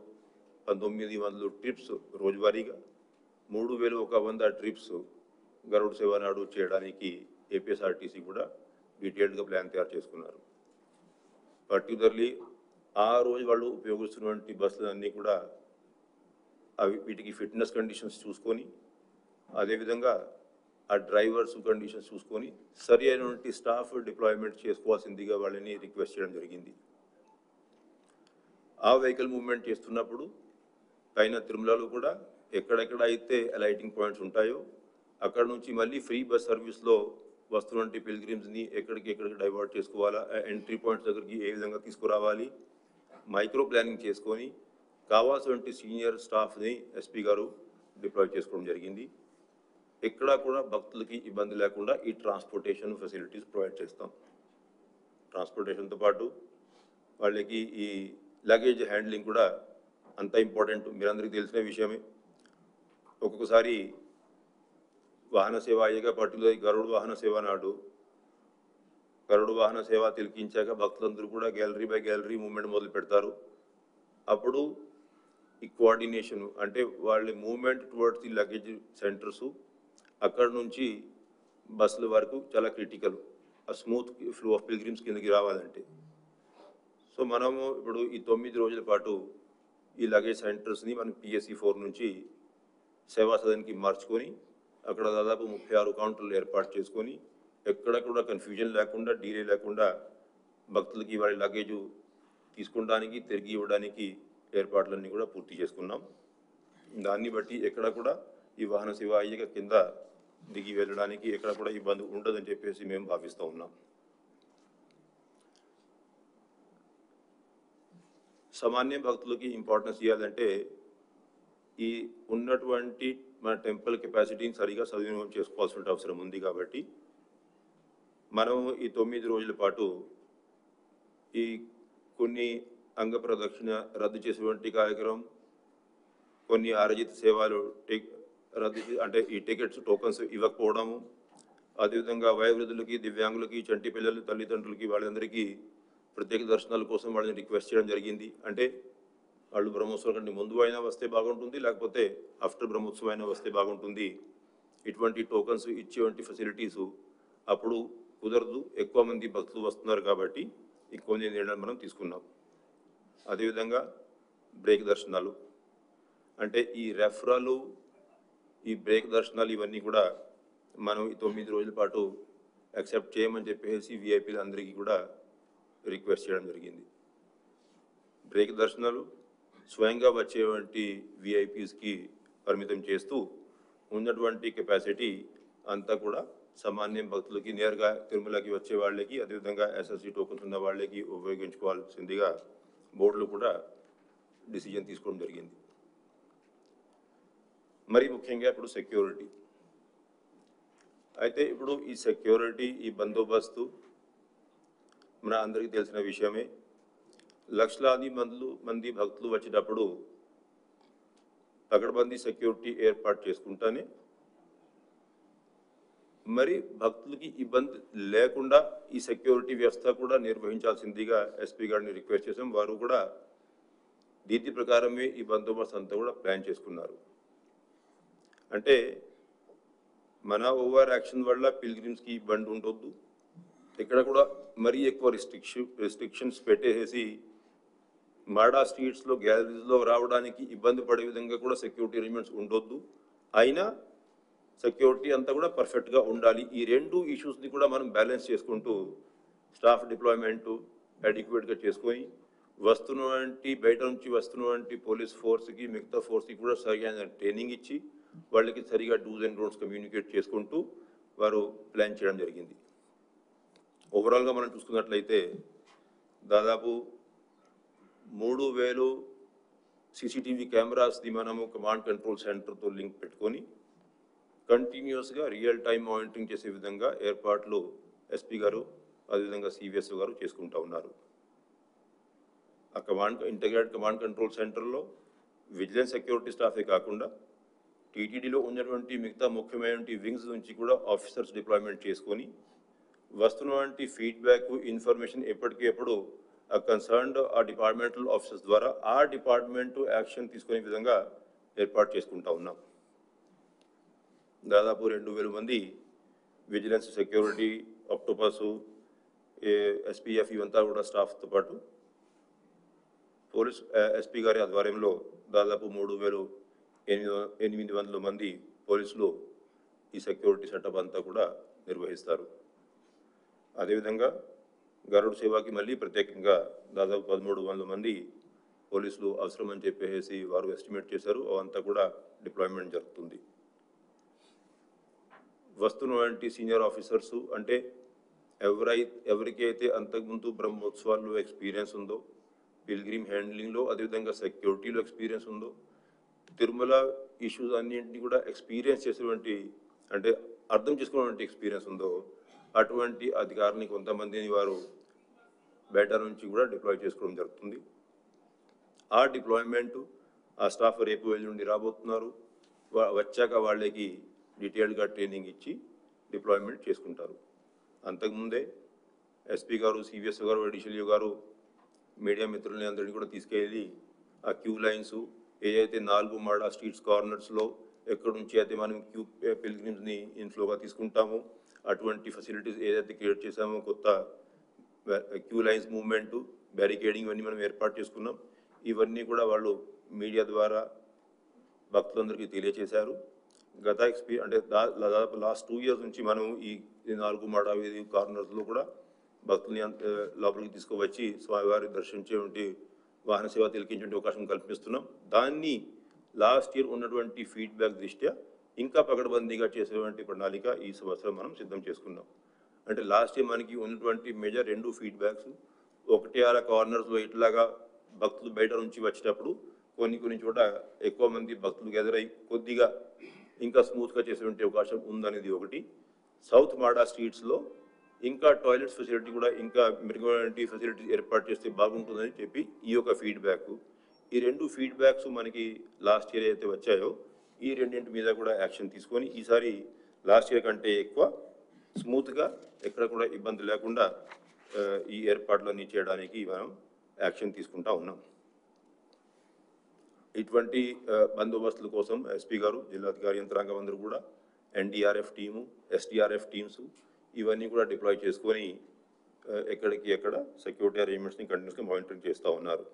1900 ట్రిప్స్ రోజువారీగా 3,100 ట్రిప్స్ గరుడ సేవ నాడు చేయడానికి ఏపీఎస్ఆర్టీసీ కూడా డీటెయిల్డ్గా ప్లాన్ తయారు చేసుకున్నారు. పర్టికులర్లీ ఆ రోజు వాళ్ళు ఉపయోగిస్తున్నటువంటి బస్సులన్నీ కూడా వీటికి ఫిట్నెస్ కండిషన్స్ చూసుకొని అదేవిధంగా ఆ డ్రైవర్స్ కండిషన్స్ చూసుకొని సరి అయినటువంటి స్టాఫ్ డిప్లాయ్మెంట్ చేసుకోవాల్సిందిగా వాళ్ళని రిక్వెస్ట్ చేయడం జరిగింది. ఆ వెహికల్ మూవ్మెంట్ చేస్తున్నప్పుడు పైన తిరుమలలో కూడా ఎక్కడెక్కడ అయితే లైటింగ్ పాయింట్స్ ఉంటాయో అక్కడ నుంచి మళ్ళీ ఫ్రీ బస్ సర్వీస్లో వస్తున్నటువంటి పిల్గ్రిమ్స్ని ఎక్కడికి డైవర్ట్ చేసుకోవాలా, ఎంట్రీ పాయింట్స్ దగ్గరికి ఏ విధంగా తీసుకురావాలి, మైక్రో ప్లానింగ్ చేసుకొని కావాల్సినటువంటి సీనియర్ స్టాఫ్ని ఎస్పీ గారు డిప్లాయ్ చేసుకోవడం జరిగింది. ఎక్కడా కూడా భక్తులకి ఇబ్బంది లేకుండా ఈ ట్రాన్స్పోర్టేషన్ ఫెసిలిటీస్ ప్రొవైడ్ చేస్తాం. ట్రాన్స్పోర్టేషన్తో పాటు వాళ్ళకి ఈ లగేజ్ హ్యాండ్లింగ్ కూడా అంత ఇంపార్టెంట్. మీరందరికీ తెలిసిన విషయమే. ఒక్కొక్కసారి వాహన సేవ అయ్యాక పర్టికులర్ గరుడ వాహన సేవ నాడు గరుడ వాహన సేవ తిలకించాక భక్తులందరూ కూడా గ్యాలరీ బై గ్యాలరీ మూవ్మెంట్ మొదలు పెడతారు. అప్పుడు ఈ కోఆర్డినేషన్ అంటే వాళ్ళ movement towards the luggage centres అక్కడ నుంచి బస్సుల వరకు చాలా క్రిటికల్. ఆ స్మూత్ ఫ్లో ఆఫ్ పిల్గ్రిమ్స్ కిందకి రావాలంటే. సో మనము ఇప్పుడు ఈ 9 రోజుల పాటు ఈ లగేజ్ సెంటర్స్ని మనం PSC 4 నుంచి సేవా సదన్కి మార్చుకొని అక్కడ దాదాపు 36 కౌంటర్లు ఏర్పాటు చేసుకొని ఎక్కడ కూడా కన్ఫ్యూజన్ లేకుండా, డీలే లేకుండా భక్తులకి వాళ్ళ లగేజ్ తీసుకోవడానికి, తిరిగి ఇవ్వడానికి ఏర్పాట్లన్నీ కూడా పూర్తి చేసుకున్నాం. దాన్ని బట్టి ఎక్కడ కూడా ఈ వాహన సేవ అయ్యాక కింద దిగి వెళ్ళడానికి ఎక్కడ కూడా ఇబ్బంది ఉండదని చెప్పేసి మేము భావిస్తూ ఉన్నాం. సామాన్య భక్తులకి ఇంపార్టెన్స్ ఇవ్వాలంటే ఈ ఉన్నటువంటి మన టెంపుల్ కెపాసిటీని సరిగా సద్వినియోగం చేసుకోవాల్సిన అవసరం ఉంది. కాబట్టి మనం ఈ 9 రోజుల పాటు ఈ కొన్ని అంగ ప్రదక్షిణ రద్దు చేసేటువంటి కార్యక్రమం, కొన్ని ఆరజిత సేవలు రద్దు అంటే ఈ టికెట్స్ టోకన్స్ ఇవ్వకపోవడము, అదేవిధంగా వయోవృద్ధులకి, దివ్యాంగులకి, చంటి పిల్లలు తల్లిదండ్రులకి వాళ్ళందరికీ ప్రత్యేక దర్శనాల కోసం వాళ్ళని రిక్వెస్ట్ చేయడం జరిగింది. అంటే వాళ్ళు బ్రహ్మోత్సవం కంటే ముందు అయినా వస్తే బాగుంటుంది, లేకపోతే ఆఫ్టర్ బ్రహ్మోత్సవం అయినా వస్తే బాగుంటుంది. ఇటువంటి టోకన్స్ ఇచ్చేటువంటి ఫెసిలిటీసు అప్పుడు కుదరదు, ఎక్కువ మంది భక్తులు వస్తున్నారు కాబట్టి ఈ కొన్ని నిర్ణయాలు మనం తీసుకున్నాం. అదేవిధంగా బ్రేక్ దర్శనాలు అంటే ఈ రెఫరలు, ఈ బ్రేక్ దర్శనాలు ఇవన్నీ కూడా మనం ఈ 9 రోజుల పాటు యాక్సెప్ట్ చేయమని చెప్పేసి విఐపీలు అందరికీ కూడా రిక్వెస్ట్ చేయడం జరిగింది. బ్రేక్ దర్శనాలు స్వయంగా వచ్చేటువంటి విఐపీస్కి పరిమితం చేస్తూ ఉన్నటువంటి కెపాసిటీ అంతా కూడా సామాన్య భక్తులకి నేరుగా తిరుమలకి వచ్చే వాళ్ళకి, అదేవిధంగా SSC టోకన్స్ ఉన్న వాళ్ళకి ఉపయోగించుకోవాల్సిందిగా బోర్డులు కూడా డిసిజన్ తీసుకోవడం జరిగింది. మరి ముఖ్యంగా ఇప్పుడు సెక్యూరిటీ. అయితే ఇప్పుడు ఈ సెక్యూరిటీ, ఈ బందోబస్తు మన అందరికీ తెలిసిన విషయమే. లక్షలాది మంది భక్తులు వచ్చేటప్పుడు పకడ్బందీ సెక్యూరిటీ ఏర్పాటు చేసుకుంటానే మరి భక్తులకి ఇబ్బంది లేకుండా ఈ సెక్యూరిటీ వ్యవస్థ కూడా నిర్వహించాల్సిందిగా ఎస్పీ గారిని రిక్వెస్ట్ చేసాం. వారు కూడా దీని ప్రకారమే ఈ బందోబస్తు అంతా కూడా ప్లాన్ చేసుకున్నారు. అంటే మన ఓవర్ యాక్షన్ వల్ల పిల్గ్రిమ్స్కి ఇబ్బంది ఉండొద్దు, ఇక్కడ కూడా మరీ ఎక్కువ రిస్ట్రిక్షన్స్ పెట్టేసి మాడా స్ట్రీట్స్లో గ్యాలరీస్లో రావడానికి ఇబ్బంది పడే విధంగా కూడా సెక్యూరిటీ అరేంజ్మెంట్స్ ఉండొద్దు. అయినా సెక్యూరిటీ అంతా కూడా పర్ఫెక్ట్గా ఉండాలి. ఈ రెండు ఇష్యూస్ని కూడా మనం బ్యాలెన్స్ చేసుకుంటూ స్టాఫ్ డిప్లాయ్మెంటు అడిక్వేట్గా చేసుకొని వస్తున్నటువంటి బయట నుంచి వస్తున్నటువంటి పోలీస్ ఫోర్స్కి మిగతా ఫోర్స్కి కూడా సరైన ట్రైనింగ్ ఇచ్చి వాళ్ళకి సరిగా డూస్ అండ్ డోంట్స్ కమ్యూనికేట్ చేసుకుంటూ వారు ప్లాన్ చేయడం జరిగింది. ఓవరాల్గా మనం చూసుకున్నట్లయితే దాదాపు 3000 సీసీటీవీ కెమెరాస్ని మనము కమాండ్ కంట్రోల్ సెంటర్తో లింక్ పెట్టుకొని కంటిన్యూస్గా రియల్ టైం మానిటరింగ్ చేసే విధంగా ఏర్పాట్లు ఎస్పీ గారు అదేవిధంగా సివిఎస్ గారు చేసుకుంటూ ఉన్నారు. ఆ ఇంటిగ్రేటెడ్ కమాండ్ కంట్రోల్ సెంటర్లో విజిలెన్స్ సెక్యూరిటీ స్టాఫే కాకుండా టీటీడీలో ఉన్నటువంటి మిగతా ముఖ్యమైనటువంటి వింగ్స్ నుంచి కూడా ఆఫీసర్స్ డిప్లాయ్మెంట్ చేసుకొని వస్తున్నటువంటి ఫీడ్బ్యాక్ ఇన్ఫర్మేషన్ ఎప్పటికెప్పుడు ఆ కన్సర్న్డ్ ఆ డిపార్ట్మెంటల్ ఆఫీసర్స్ ద్వారా ఆ డిపార్ట్మెంట్ యాక్షన్ తీసుకునే విధంగా ఏర్పాటు చేసుకుంటా ఉన్నాం. దాదాపు 2000 మంది విజిలెన్స్ సెక్యూరిటీ ఆక్టోపస్ ఎస్పీఎఫ్ ఇవంతా కూడా స్టాఫ్తో పాటు పోలీస్ ఎస్పీ గారి ఆధ్వర్యంలో దాదాపు 3800 మంది పోలీసులు ఈ సెక్యూరిటీ సెటప్ అంతా కూడా నిర్వహిస్తారు. అదేవిధంగా గరుడ్ సేవకి మళ్ళీ ప్రత్యేకంగా దాదాపు 1300 మంది పోలీసులు అవసరమని చెప్పేసి వారు ఎస్టిమేట్ చేశారు. అవంతా కూడా డిప్లాయ్మెంట్ జరుగుతుంది. వస్తున్నటువంటి సీనియర్ ఆఫీసర్సు అంటే ఎవరికైతే అంతకుముందు బ్రహ్మోత్సవాల్లో ఎక్స్పీరియన్స్ ఉందో, పిల్గ్రిమ్ హ్యాండ్లింగ్లో అదేవిధంగా సెక్యూరిటీలో ఎక్స్పీరియన్స్ ఉందో, తిరుమల ఇష్యూస్ అన్నింటినీ కూడా ఎక్స్పీరియన్స్ చేసేటువంటి అంటే అర్థం చేసుకున్నటువంటి ఎక్స్పీరియన్స్ ఉందో అటువంటి అధికారులని కొంతమందిని వారు బయట నుంచి కూడా డిప్లాయ్ చేసుకోవడం జరుగుతుంది. ఆ డిప్లాయ్మెంటు ఆ స్టాఫ్ రేపు ఎల్లుండి రాబోతున్నారు. వచ్చాక వాళ్ళకి డీటెయిల్డ్గా ట్రైనింగ్ ఇచ్చి డిప్లాయ్మెంట్ చేసుకుంటారు. అంతకుముందే ఎస్పీ గారు, సివిఎస్ గారు, అడిషనల్ గారు మీడియా మిత్రులని అందరినీ కూడా తీసుకెళ్ళి ఆ క్యూ లైన్స్ ఏదైతే 4 మాడా స్ట్రీట్స్ కార్నర్స్లో ఎక్కడి నుంచి అయితే మనం పిల్గ్రిమ్స్ని ఇన్ఫ్లోగా తీసుకుంటామో అటువంటి ఫెసిలిటీస్ ఏదైతే క్రియేట్ చేసామో, కొత్త క్యూ లైన్స్ మూవ్మెంటు, బ్యారికేడింగ్ ఇవన్నీ మనం ఏర్పాటు చేసుకున్నాం. ఇవన్నీ కూడా వాళ్ళు మీడియా ద్వారా భక్తులందరికీ తెలియచేశారు. గత అంటే దాదాపు లాస్ట్ 2 years నుంచి మనం ఈ 4 మాడా వీధి కార్నర్స్లో కూడా భక్తుల్ని లోపలికి తీసుకువచ్చి స్వామివారి దర్శించేటువంటి వాహన సేవ తిలకించే అవకాశం కల్పిస్తున్నాం. దాన్ని లాస్ట్ ఇయర్ ఉన్నటువంటి ఫీడ్బ్యాక్ దృష్ట్యా ఇంకా పకడ్బందీగా చేసేటువంటి ప్రణాళిక ఈ సంవత్సరం మనం సిద్ధం చేసుకున్నాం. అంటే లాస్ట్ ఇయర్ మనకి ఉన్నటువంటి మేజర్ 2 ఫీడ్బ్యాక్స్, ఒకటి ఆ కార్నర్స్లో ఇట్లాగా భక్తులు బయట నుంచి వచ్చేటప్పుడు కొన్ని చోట ఎక్కువ మంది భక్తులు గ్యాదర్ అయ్యి కొద్దిగా ఇంకా స్మూత్గా చేసేటువంటి అవకాశం ఉందనేది ఒకటి. సౌత్ మాడా స్ట్రీట్స్లో ఇంకా టాయిలెట్స్ ఫెసిలిటీ కూడా ఇంకా మెరుగైనటువంటి ఫెసిలిటీస్ ఏర్పాటు చేస్తే బాగుంటుందని చెప్పి ఈ యొక్క ఫీడ్బ్యాక్. ఈ 2 ఫీడ్బ్యాక్స్ మనకి లాస్ట్ ఇయర్ అయితే వచ్చాయో ఈ రెండింటి మీద కూడా యాక్షన్ తీసుకొని ఈసారి లాస్ట్ ఇయర్ కంటే ఎక్కువ స్మూత్గా ఎక్కడ కూడా ఇబ్బంది లేకుండా ఈ ఏర్పాట్లన్నీ చేయడానికి మనం యాక్షన్ తీసుకుంటా ఉన్నాం. ఇటువంటి బందోబస్తుల కోసం ఎస్పీ గారు, జిల్లాధికారి యంత్రాంగం అందరూ కూడా ఎన్డీఆర్ఎఫ్ టీము, ఎస్డీఆర్ఎఫ్ టీమ్స్ ఇవన్నీ కూడా డిప్లాయ్ చేసుకొని ఎక్కడికి ఎక్కడ సెక్యూరిటీ అరేంజ్మెంట్స్ని కంటిన్యూస్గా మానిటరింగ్ చేస్తూ ఉన్నారు.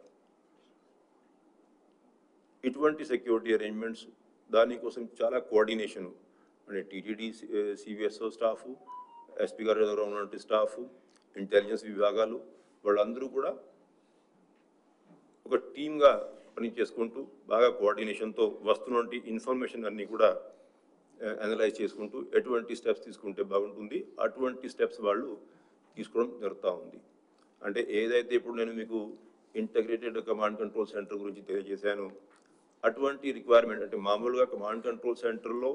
ఇటువంటి సెక్యూరిటీ అరేంజ్మెంట్స్ దానికోసం చాలా కోఆర్డినేషన్ అంటే టీటీడీ, సివిఎస్ఓ స్టాఫ్, ఎస్పీ గారి దగ్గర ఉన్నటువంటి స్టాఫ్, ఇంటెలిజెన్స్ విభాగాలు వాళ్ళందరూ కూడా ఒక టీమ్గా పని చేసుకుంటూ బాగా కోఆర్డినేషన్తో వస్తున్నటువంటి ఇన్ఫర్మేషన్ అన్నీ కూడా అనలైజ్ చేసుకుంటూ ఎటువంటి స్టెప్స్ తీసుకుంటే బాగుంటుంది అటువంటి స్టెప్స్ వాళ్ళు తీసుకోవడం జరుగుతూ ఉంది. అంటే ఏదైతే ఇప్పుడు నేను మీకు ఇంటగ్రేటెడ్ కమాండ్ కంట్రోల్ సెంటర్ గురించి తెలియజేశాను, అటువంటి రిక్వైర్మెంట్ అంటే మామూలుగా కమాండ్ కంట్రోల్ సెంటర్లో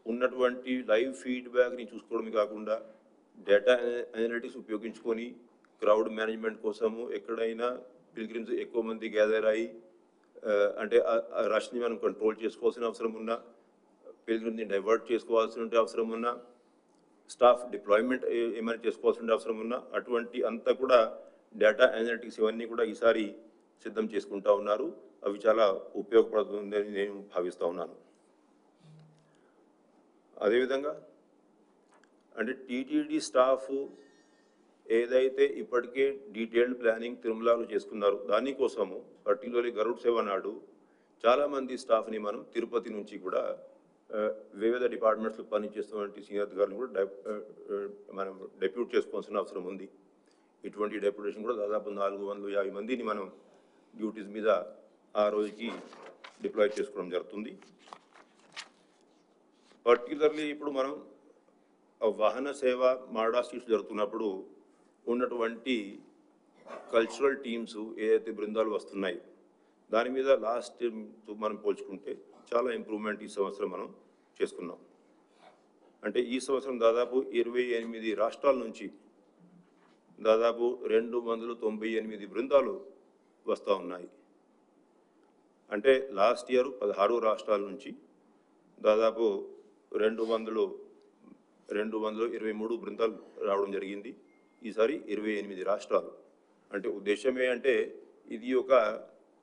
ఉన్నటువంటి లైవ్ ఫీడ్బ్యాక్ని చూసుకోవడమే కాకుండా డేటా అనలిటిక్స్ ఉపయోగించుకొని క్రౌడ్ మేనేజ్మెంట్ కోసము ఎక్కడైనా పిల్గ్రిమ్స్ ఎక్కువ మంది గ్యాదర్ అయ్యి అంటే రష్ని మనం కంట్రోల్ చేసుకోవాల్సిన అవసరం ఉన్నా, పిల్లల్ని డైవర్ట్ చేసుకోవాల్సిన అవసరం ఉన్నా, స్టాఫ్ డిప్లాయ్మెంట్ ఏమైనా చేసుకోవాల్సిన అవసరం ఉన్నా, అటువంటి అంతా కూడా డేటా అనలిటిక్స్ ఇవన్నీ కూడా ఈసారి సిద్ధం చేసుకుంటా ఉన్నారు. అవి చాలా ఉపయోగపడుతుందని నేను భావిస్తూ ఉన్నాను. అదేవిధంగా అంటే టీటీడీ స్టాఫ్ ఏదైతే ఇప్పటికే డీటెయిల్డ్ ప్లానింగ్ తిరుమలలో చేసుకున్నారో దానికోసము పర్టికులర్లీ గరుడ్ సేవ నాడు చాలామంది స్టాఫ్ని మనం తిరుపతి నుంచి కూడా వివిధ డిపార్ట్మెంట్స్లో పనిచేస్తున్నటువంటి సీనియర్ అధికారులను కూడా మనం డెప్యూట్ చేసుకోవాల్సిన అవసరం ఉంది. ఇటువంటి డెప్యూటేషన్ కూడా దాదాపు 450 మందిని మనం డ్యూటీస్ మీద ఆ రోజుకి డిప్లాయ్ చేసుకోవడం జరుగుతుంది. పర్టికులర్లీ ఇప్పుడు మనం వాహన సేవ మాడా స్ట్రీట్స్ జరుగుతున్నప్పుడు ఉన్నటువంటి కల్చరల్ టీమ్స్ ఏదైతే బృందాలు వస్తున్నాయి దాని మీద లాస్ట్ మనం పోల్చుకుంటే చాలా ఇంప్రూవ్మెంట్ ఈ సంవత్సరం మనం చేసుకున్నాం. అంటే ఈ సంవత్సరం దాదాపు 28 రాష్ట్రాల నుంచి దాదాపు 298 బృందాలు వస్తూ ఉన్నాయి. అంటే లాస్ట్ ఇయర్ 16 రాష్ట్రాల నుంచి దాదాపు 223 బృందాలు రావడం జరిగింది. ఈసారి 28 రాష్ట్రాలు. అంటే ఉద్దేశమే అంటే ఇది ఒక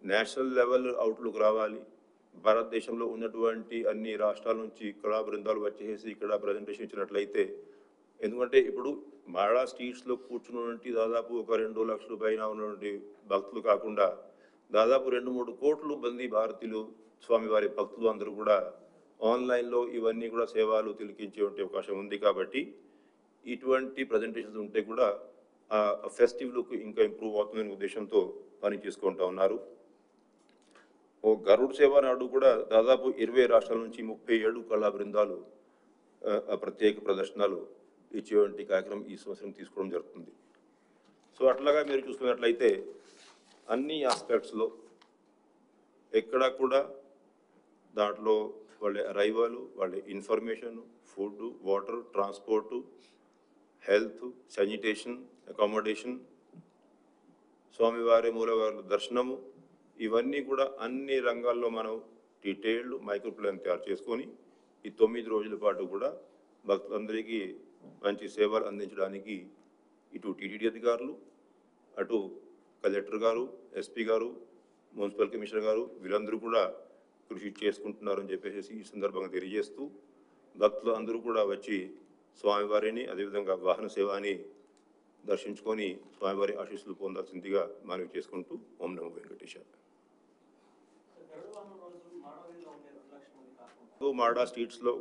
నేషనల్ లెవెల్ అవుట్లుక్ రావాలి. భారతదేశంలో ఉన్నటువంటి అన్ని రాష్ట్రాల నుంచి ఇక్కడ బృందాలు వచ్చేసి ఇక్కడ ప్రజెంటేషన్ ఇచ్చినట్లయితే, ఎందుకంటే ఇప్పుడు మాడా స్ట్రీట్స్లో కూర్చున్నటువంటి దాదాపు ఒక 2 లక్షల పైన ఉన్నటువంటి భక్తులు కాకుండా దాదాపు 2-3 కోట్ల మంది భారతీయులు స్వామివారి భక్తులు అందరూ కూడా ఆన్లైన్లో ఇవన్నీ కూడా సేవలు తిలకించే అవకాశం ఉంది. కాబట్టి ఇటువంటి ప్రజెంటేషన్స్ ఉంటే కూడా ఆ ఫెస్టివ్ లుక్ ఇంకా ఇంప్రూవ్ అవుతుందనే ఉద్దేశంతో పని చేసుకుంటూ ఉన్నారు. గరుడ్ సేవ నాడు కూడా దాదాపు 20 రాష్ట్రాల నుంచి 37 కళా బృందాలు ప్రత్యేక ప్రదర్శనలు ఇచ్చేటువంటి కార్యక్రమం ఈ సంవత్సరం తీసుకోవడం జరుగుతుంది. సో అట్లాగా మీరు చూసుకున్నట్లయితే అన్ని ఆస్పెక్ట్స్లో ఎక్కడా కూడా దాంట్లో వాళ్ళ అరైవల్, వాళ్ళ information, food, water, transport, health, sanitation, accommodation, స్వామివారి మూలవారి దర్శనము, ఇవన్నీ కూడా అన్ని రంగాల్లో మనం డీటెయిల్డ్ మైక్రో ప్లాన్ తయారు చేసుకొని ఈ 9 రోజుల పాటు కూడా భక్తులందరికీ మంచి సేవలు అందించడానికి ఇటు టీటీడీ అధికారులు, అటు కలెక్టర్ గారు, ఎస్పీ గారు, మున్సిపల్ కమిషనర్ గారు వీళ్ళందరూ కూడా కృషి చేసుకుంటున్నారని చెప్పేసి ఈ సందర్భంగా తెలియజేస్తూ భక్తులు అందరూ కూడా వచ్చి స్వామివారిని అదేవిధంగా వాహన సేవని దర్శించుకొని స్వామివారి ఆశీస్సులు పొందాల్సిందిగా మనవి చేసుకుంటూ ఓం నమో వెంకటేశాయ. మాడా స్ట్రీట్స్లో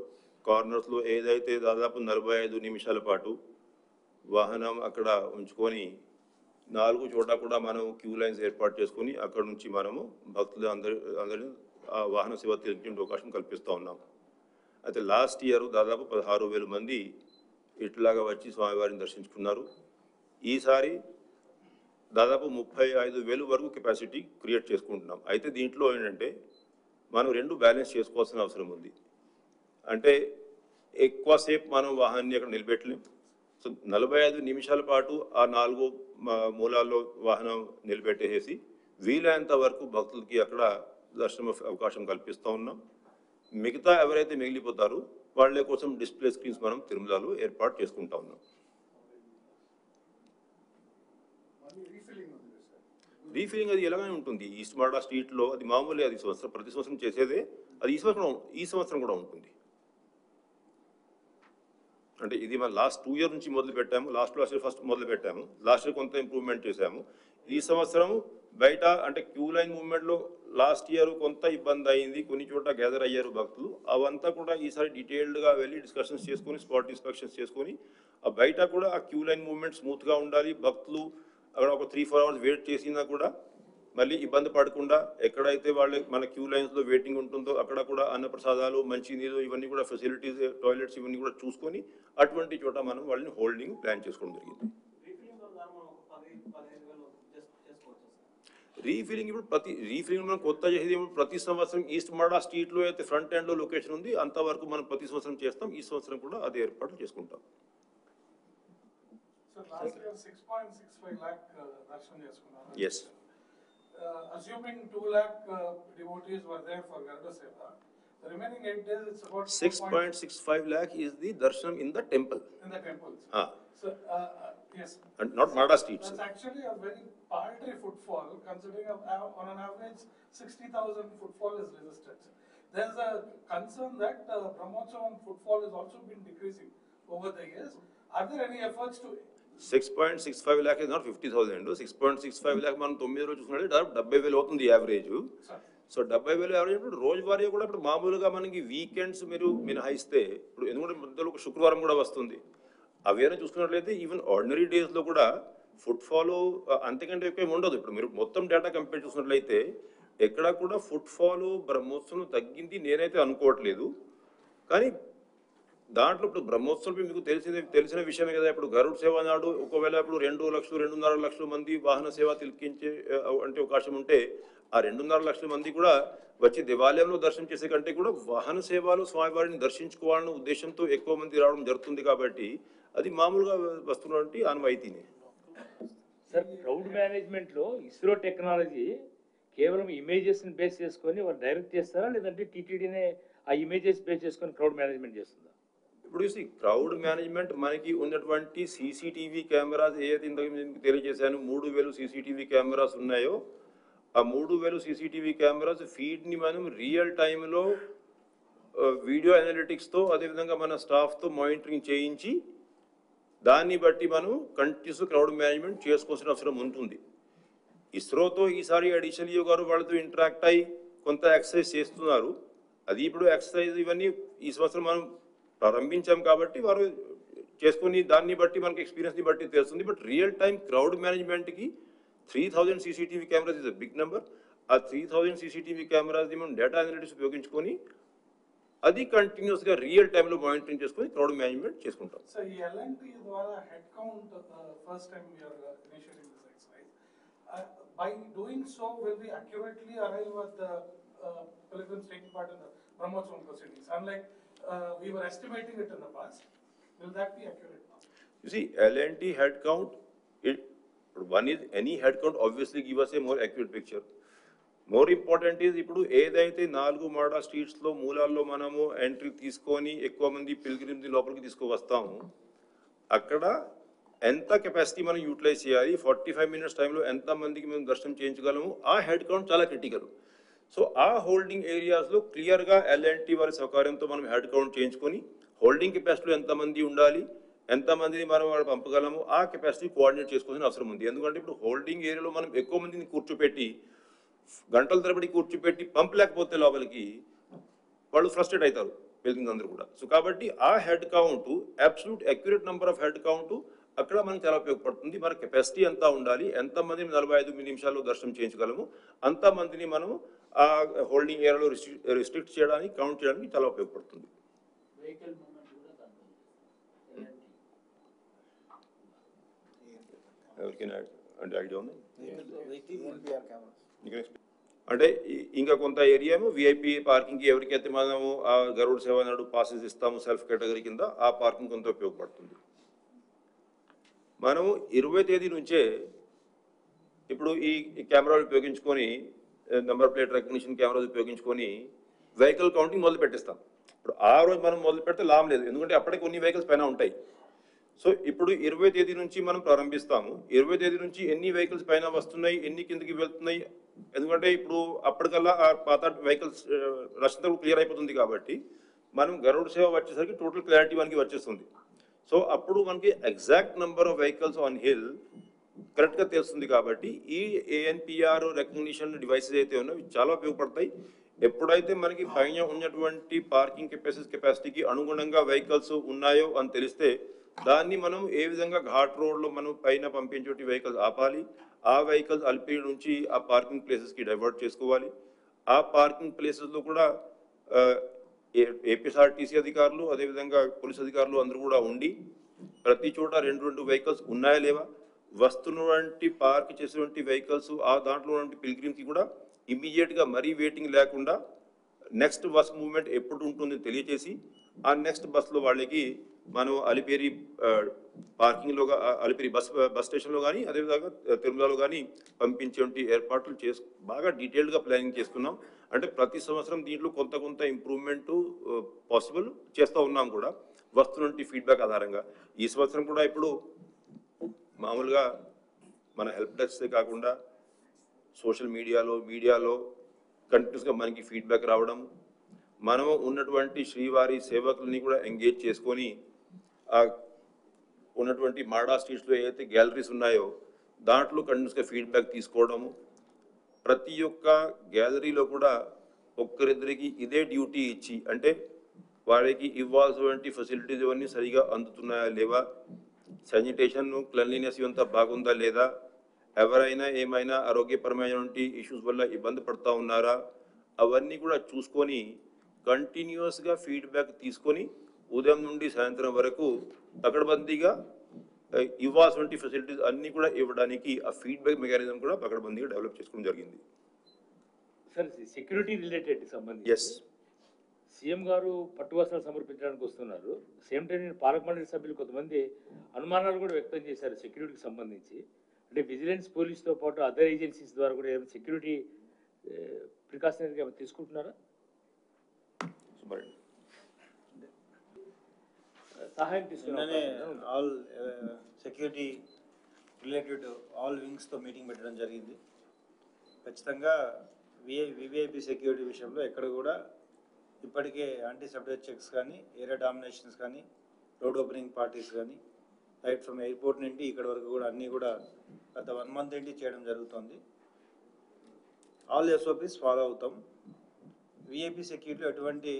కార్నర్స్లో ఏదైతే దాదాపు 45 నిమిషాల పాటు వాహనం అక్కడ ఉంచుకొని 4 చోట కూడా మనం క్యూ లైన్స్ ఏర్పాటు చేసుకొని అక్కడ నుంచి మనము భక్తులు అందరినీ ఆ వాహన సేవ తిరిగే అవకాశం కల్పిస్తూ ఉన్నాం. అయితే లాస్ట్ ఇయర్ దాదాపు 16,000 మంది ఇట్లాగా వచ్చి స్వామివారిని దర్శించుకున్నారు. ఈసారి దాదాపు 35,000 వరకు కెపాసిటీ క్రియేట్ చేసుకుంటున్నాం. అయితే దీంట్లో ఏంటంటే మనం 2 బ్యాలెన్స్ చేసుకోవాల్సిన అవసరం ఉంది. అంటే ఎక్కువసేపు మనం వాహనాన్ని అక్కడ నిలబెట్టలేం. సో 45 నిమిషాల పాటు ఆ 4 మూలాల్లో వాహనం నిలబెట్టేసి వీలైనంత వరకు భక్తులకి అక్కడ దర్శనం అవకాశం కల్పిస్తూ ఉన్నాం. మిగతా ఎవరైతే మిగిలిపోతారో వాళ్ళ కోసం డిస్ప్లే స్క్రీన్స్ మనం తిరుమలలో ఏర్పాటు చేసుకుంటా ఉన్నాం. రీఫిలింగ్ అది ఎలాగనే ఉంటుంది. ఈస్ట్ మాడా స్ట్రీట్లో అది మామూలే, అది ప్రతి సంవత్సరం చేసేదే. అది ఈ సంవత్సరం కూడా ఉంటుంది. అంటే ఇది మన లాస్ట్ 2 ఇయర్ నుంచి మొదలు పెట్టాము. లాస్ట్ ఇయర్ ఫస్ట్ మొదలు పెట్టాము. లాస్ట్ ఇయర్ కొంత ఇంప్రూవ్మెంట్ చేశాము. ఈ సంవత్సరం బయట అంటే క్యూ లైన్ మూవ్మెంట్లో లాస్ట్ ఇయర్ కొంత ఇబ్బంది అయింది, కొన్ని చోట్ల గ్యాదర్ అయ్యారు భక్తులు. అవంతా కూడా ఈసారి డీటెయిల్డ్గా వెళ్ళి డిస్కషన్స్ చేసుకొని స్పాట్ ఇన్స్పెక్షన్స్ చేసుకొని ఆ బయట కూడా ఆ క్యూ లైన్ మూవ్మెంట్ స్మూత్గా ఉండాలి. భక్తులు అక్కడ ఒక 3-4 అవర్స్ వెయిట్ చేసినా కూడా మళ్ళీ ఇబ్బంది పడకుండా ఎక్కడైతే వాళ్ళ మన క్యూ లైన్స్లో వెయిటింగ్ ఉంటుందో అక్కడ కూడా అన్నప్రసాదాలు, మంచినీరు ఇవన్నీ కూడా ఫెసిలిటీస్, టాయిలెట్స్ ఇవన్నీ కూడా చూసుకొని అటువంటి చోట మనం వాళ్ళని హోల్డింగ్ ప్లాన్ చేసుకోవడం జరిగింది. రీఫిలింగ్ ఇప్పుడు రీఫిలింగ్ మనం కొత్త చేసేది ప్రతి సంవత్సరం ఈస్ట్ మాడా స్ట్రీట్లో అయితే ఫ్రంట్ ఎండ్లో లొకేషన్ ఉంది అంతవరకు మనం ప్రతి సంవత్సరం చేస్తాం. ఈ సంవత్సరం కూడా అది ఏర్పాటు చేసుకుంటాం. Yes. assuming 2 lakh devotees were there for Garuda Seva, the remaining 8 days it's about 6.65 lakh is the darshanam in the temple. In the temples. So, yes. And not Mada streets. That's actually a very paltry footfall, considering on an average 60,000 footfall is registered. There's a concern that Brahmotsavam footfall has also been decreasing over the years. Are there any efforts to 6.65 lakh is not 50,000. 6.65 lakh మనం 9 రోజులు చూసుకుంటే 70,000 అవుతుంది average. So 70,000 average ఇప్పుడు రోజువారీ కూడా ఇప్పుడు మామూలుగా మనకి వీకెండ్స్ మీరు మినహాయిస్తే ఇప్పుడు ఎందుకంటే మధ్యలో ఒక శుక్రవారం కూడా వస్తుంది. అవేనా చూసుకున్నట్లయితే ఈవెన్ ఆర్డినరీ డేస్లో కూడా ఫుట్ఫాల్ అంతకంటే ఎక్కువ ఉండదు. ఇప్పుడు మీరు మొత్తం డేటా కంపేర్ చూసినట్లయితే ఎక్కడ కూడా ఫుట్ఫాల్ బ్రహ్మోత్సవం తగ్గింది నేనైతే అనుకోవట్లేదు. కానీ దాంట్లో ఇప్పుడు బ్రహ్మోత్సవం మీకు తెలిసిన విషయమే కదా. ఇప్పుడు గరుడ్ సేవ నాడు ఒకవేళ ఇప్పుడు 2 లక్షలు 2.5 లక్షల మంది వాహన సేవ తిలకించే అంటే అవకాశం ఉంటే ఆ 2.5 లక్షల మంది కూడా వచ్చి దేవాలయంలో దర్శనం చేసే కంటే కూడా వాహన సేవలో స్వామివారిని దర్శించుకోవాలన్న ఉద్దేశంతో ఎక్కువ మంది రావడం జరుగుతుంది. కాబట్టి అది మామూలుగా వస్తున్నటువంటి ఆనవాయితీనే. సార్ క్రౌడ్ మేనేజ్మెంట్లో ఇస్రో టెక్నాలజీ కేవలం ఇమేజెస్ని బేస్ చేసుకొని వాళ్ళు డైరెక్ట్ చేస్తారా, లేదంటే టీటీడీనే ఆ ఇమేజెస్ బేస్ చేసుకొని క్రౌడ్ మేనేజ్మెంట్ చేస్తుందా? ఇప్పుడు క్రౌడ్ మేనేజ్మెంట్ మనకి ఉన్నటువంటి సీసీటీవీ కెమెరాస్ ఏదైతే ఇంతకు తెలియజేశాను 3,000 సీసీటీవీ కెమెరాస్ ఉన్నాయో ఆ 3,000 సీసీటీవీ కెమెరాస్ ఫీడ్ని మనం రియల్ టైంలో వీడియో అనలిటిక్స్తో అదేవిధంగా మన స్టాఫ్తో మానిటరింగ్ చేయించి దాన్ని బట్టి మనం కంటిన్యూస్ క్రౌడ్ మేనేజ్మెంట్ చేసుకోవాల్సిన అవసరం ఉంటుంది. ఇస్రోతో ఈసారి అడిషనల్ గారు వాళ్ళతో ఇంటరాక్ట్ అయ్యి కొంత ఎక్సర్సైజ్ చేస్తున్నారు. అది ఇప్పుడు ఎక్సర్సైజ్ ఇవన్నీ ఈ సంవత్సరం మనం ప్రారంభించాం కాబట్టి వారు చేసుకుని దాన్ని బట్టి మనకి ఎక్స్పీరియన్స్ని బట్టి తెలుస్తుంది. బట్ రియల్ టైం క్రౌడ్ మేనేజ్మెంట్కి 3,000 CCTV cameras is a big number. ఆ 3,000 సీసీటీవీ కెమెరాస్ని మనం డేటా అనలిటిక్స్ ఉపయోగించుకొని అది కంటిన్యూస్గా రియల్ టైంలో మానిటరింగ్ చేసుకొని క్రౌడ్ మేనేజ్మెంట్ చేసుకుంటాం. సో ఈ ఎల్ఎన్టీ ద్వారా head count first time we are initiating this exercise. By doing so will we accurately arrive at the pilgrims taking part in the Brahmotsavam proceedings, unlike we were estimating it in the past. Will that be accurate now? You see, L&T head count, one is any head count obviously give us a more accurate picture. More important is ఇప్పుడు ఏదైతే 4 మాడా స్ట్రీట్స్లో మూలాల్లో మనము entry తీసుకొని ఎక్కువ మంది pilgrims లోపలికి తీసుకువస్తాము అక్కడ ఎంత capacity మనం యూటిలైజ్ చేయాలి, 45 minutes టైంలో ఎంత మందికి మేము దర్శనం చేయించగలము, ఆ హెడ్ కౌంట్ చాలా క్రిటికల్. సో ఆ హోల్డింగ్ ఏరియాస్లో క్లియర్గా L&T వారి సౌకర్యంతో మనం హెడ్ కౌంట్ చేయించుకొని హోల్డింగ్ కెపాసిటీలో ఎంతమంది ఉండాలి, ఎంతమందిని మనం వాళ్ళు పంపగలము, ఆ కెపాసిటీ కోఆర్డినేట్ చేసుకోవాల్సిన అవసరం ఉంది. ఎందుకంటే ఇప్పుడు హోల్డింగ్ ఏరియాలో మనం ఎక్కువ మందిని కూర్చోపెట్టి గంటల తరబడి కూర్చోపెట్టి పంపలేకపోతే లోపలికి వాళ్ళు ఫ్రస్ట్రేట్ అవుతారు పిల్గ్రిమ్స్ అందరూ కూడా. సో కాబట్టి ఆ head count absolute accurate number of head count అక్కడ మనకు చాలా ఉపయోగపడుతుంది. మన కెపాసిటీ ఎంత ఉండాలి, ఎంతమందిని 45 నిమిషాల్లో దర్శనం చేయించగలము, అంతమందిని మనం ఆ హోల్డింగ్ ఏరియాలో రిస్ట్రిక్ట్ చేయడానికి కౌంట్ చేయడానికి చాలా ఉపయోగపడుతుంది. అంటే ఐడియా ఉంది అంటే ఇంకా కొంత ఏరియా విఐపి పార్కింగ్కి ఎవరికైతే మనము ఆ గరుడ్ సేవ నాడు పాసెస్ ఇస్తాము సెల్ఫ్ కేటగిరీ కింద ఆ పార్కింగ్ కొంత ఉపయోగపడుతుంది. మనము 20వ తేదీ నుంచే ఇప్పుడు ఈ కెమెరాలు ఉపయోగించుకొని నెంబర్ ప్లేట్ రికగ్నిషన్ కెమెరాలు ఉపయోగించుకొని వెహికల్ కౌంటింగ్ మొదలు పెట్టిస్తాం. ఇప్పుడు ఆ రోజు మనం మొదలు పెడితే లాభం లేదు, ఎందుకంటే అప్పటికి కొన్ని వెహికల్స్ పైన ఉంటాయి. సో ఇప్పుడు 20వ తేదీ నుంచి మనం ప్రారంభిస్తాము. 20వ తేదీ నుంచి ఎన్ని వెహికల్స్ పైన వస్తున్నాయి, ఎన్ని కిందకి వెళ్తున్నాయి, ఎందుకంటే ఇప్పుడు అప్పటికల్లా ఆ పాత వెహికల్స్ రష్ క్లియర్ అయిపోతుంది. కాబట్టి మనం గరుడ్ సేవ వచ్చేసరికి టోటల్ క్లారిటీ మనకి వచ్చేస్తుంది. సో అప్పుడు మనకి exact number of vehicles on hill కరెక్ట్గా తెలుస్తుంది. కాబట్టి ఈ ఏఎన్పిఆర్ రికగ్నిషన్ డివైసెస్ అయితే ఉన్నాయో చాలా ఉపయోగపడతాయి. ఎప్పుడైతే మనకి పైన ఉన్నటువంటి పార్కింగ్ కెపాసిటీకి అనుగుణంగా వెహికల్స్ ఉన్నాయో అని తెలిస్తే దాన్ని మనం ఏ విధంగా ఘాట్ రోడ్లో మనం పైన పంపించే వెహికల్స్ ఆపాలి, ఆ వెహికల్స్ అల్పి నుంచి ఆ పార్కింగ్ ప్లేసెస్కి డైవర్ట్ చేసుకోవాలి. ఆ పార్కింగ్ ప్లేసెస్లో కూడా ఏపీఎస్ఆర్టీసీ అధికారులు అదేవిధంగా పోలీస్ అధికారులు అందరూ కూడా ఉండి ప్రతి చోట 2 వెహికల్స్ ఉన్నాయా లేవా, వస్తున్నటువంటి పార్క్ చేసినటువంటి వెహికల్స్ ఆ దాంట్లో ఉన్నటువంటి పిల్గ్రిమ్స్కి కూడా ఇమ్మీడియట్గా మరీ వెయిటింగ్ లేకుండా నెక్స్ట్ బస్ మూవ్మెంట్ ఎప్పుడు ఉంటుందని తెలియజేసి ఆ నెక్స్ట్ బస్లో వాళ్ళకి మనం అలిపిరి పార్కింగ్లో అలిపిరి బస్ స్టేషన్లో కానీ అదేవిధంగా తిరుమలలో కానీ పంపించేటువంటి ఏర్పాట్లు బాగా డీటెయిల్డ్గా ప్లానింగ్ చేసుకున్నాం. అంటే ప్రతి సంవత్సరం దీంట్లో కొంత ఇంప్రూవ్మెంట్ పాసిబుల్ చేస్తూ ఉన్నాం కూడా వస్తున్నటువంటి ఫీడ్బ్యాక్ ఆధారంగా. ఈ సంవత్సరం కూడా ఇప్పుడు మామూలుగా మన హెల్ప్ డెస్క్ కాకుండా సోషల్ మీడియాలో కంటిన్యూస్గా మనకి ఫీడ్బ్యాక్ రావడం, మనం ఉన్నటువంటి శ్రీవారి సేవకుల్ని కూడా ఎంగేజ్ చేసుకొని ఉన్నటువంటి మాడా స్ట్రీట్స్లో ఏదైతే గ్యాలరీస్ ఉన్నాయో దాంట్లో కంటిన్యూస్గా ఫీడ్బ్యాక్ తీసుకోవడము, ప్రతి ఒక్క గ్యాలరీలో కూడా ఒక్కరిద్దరికి ఇదే డ్యూటీ ఇచ్చి అంటే వారికి ఇవ్వాల్సినటువంటి ఫెసిలిటీస్ ఇవన్నీ సరిగా అందుతున్నాయా లేవా, శానిటేషన్ క్లెన్లీనెస్ ఇవంతా బాగుందా లేదా, ఎవరైనా ఏమైనా ఆరోగ్యపరమైనటువంటి ఇష్యూస్ వల్ల ఇబ్బంది పడుతూ ఉన్నారా, అవన్నీ కూడా చూసుకొని కంటిన్యూస్గా ఫీడ్బ్యాక్ తీసుకొని ఉదయం నుండి సాయంత్రం వరకు పకడ్బందీగా ఇవ్వాల్సిన ఫెసిలిటీస్ అన్నీ కూడా ఇవ్వడానికి ఆ ఫీడ్బ్యాక్ మెకానిజం కూడా పకడ్బందీగా డెవలప్ చేసుకోవడం జరిగింది. సార్ సెక్యూరిటీ రిలేటెడ్ సంబంధించి ఎస్, సీఎం గారు పట్టువస్త్రాలు సమర్పించడానికి వస్తున్నారు. సేమ్ టైం పాలక మండలి సభ్యులు కొంతమంది అనుమానాలు కూడా వ్యక్తం చేశారు సెక్యూరిటీకి సంబంధించి. అంటే విజిలెన్స్ పోలీస్తో పాటు అదర్ ఏజెన్సీస్ ద్వారా కూడా ఏమైనా సెక్యూరిటీ ప్రికాషనరీగా తీసుకుంటున్నారా? సహాయం తీసుకున్నానే ఆల్ సెక్యూరిటీ రిలేటెడ్ ఆల్ వింగ్స్తో మీటింగ్ పెట్టడం జరిగింది. ఖచ్చితంగా వివిఐపి సెక్యూరిటీ విషయంలో ఎక్కడ కూడా ఇప్పటికే యాంటీ సబ్టైజ్ చెక్స్ కానీ, ఏరియా డామినేషన్స్ కానీ, రోడ్ ఓపెనింగ్ పార్టీస్ కానీ రైట్ ఫ్రమ్ ఎయిర్పోర్ట్ నుండి ఇక్కడ వరకు కూడా అన్నీ కూడా గత 1 month నుండి చేయడం జరుగుతుంది. ఆల్ ఎస్ఓపీస్ ఫాలో అవుతాం. విఐపి సెక్యూరిటీలో ఎటువంటి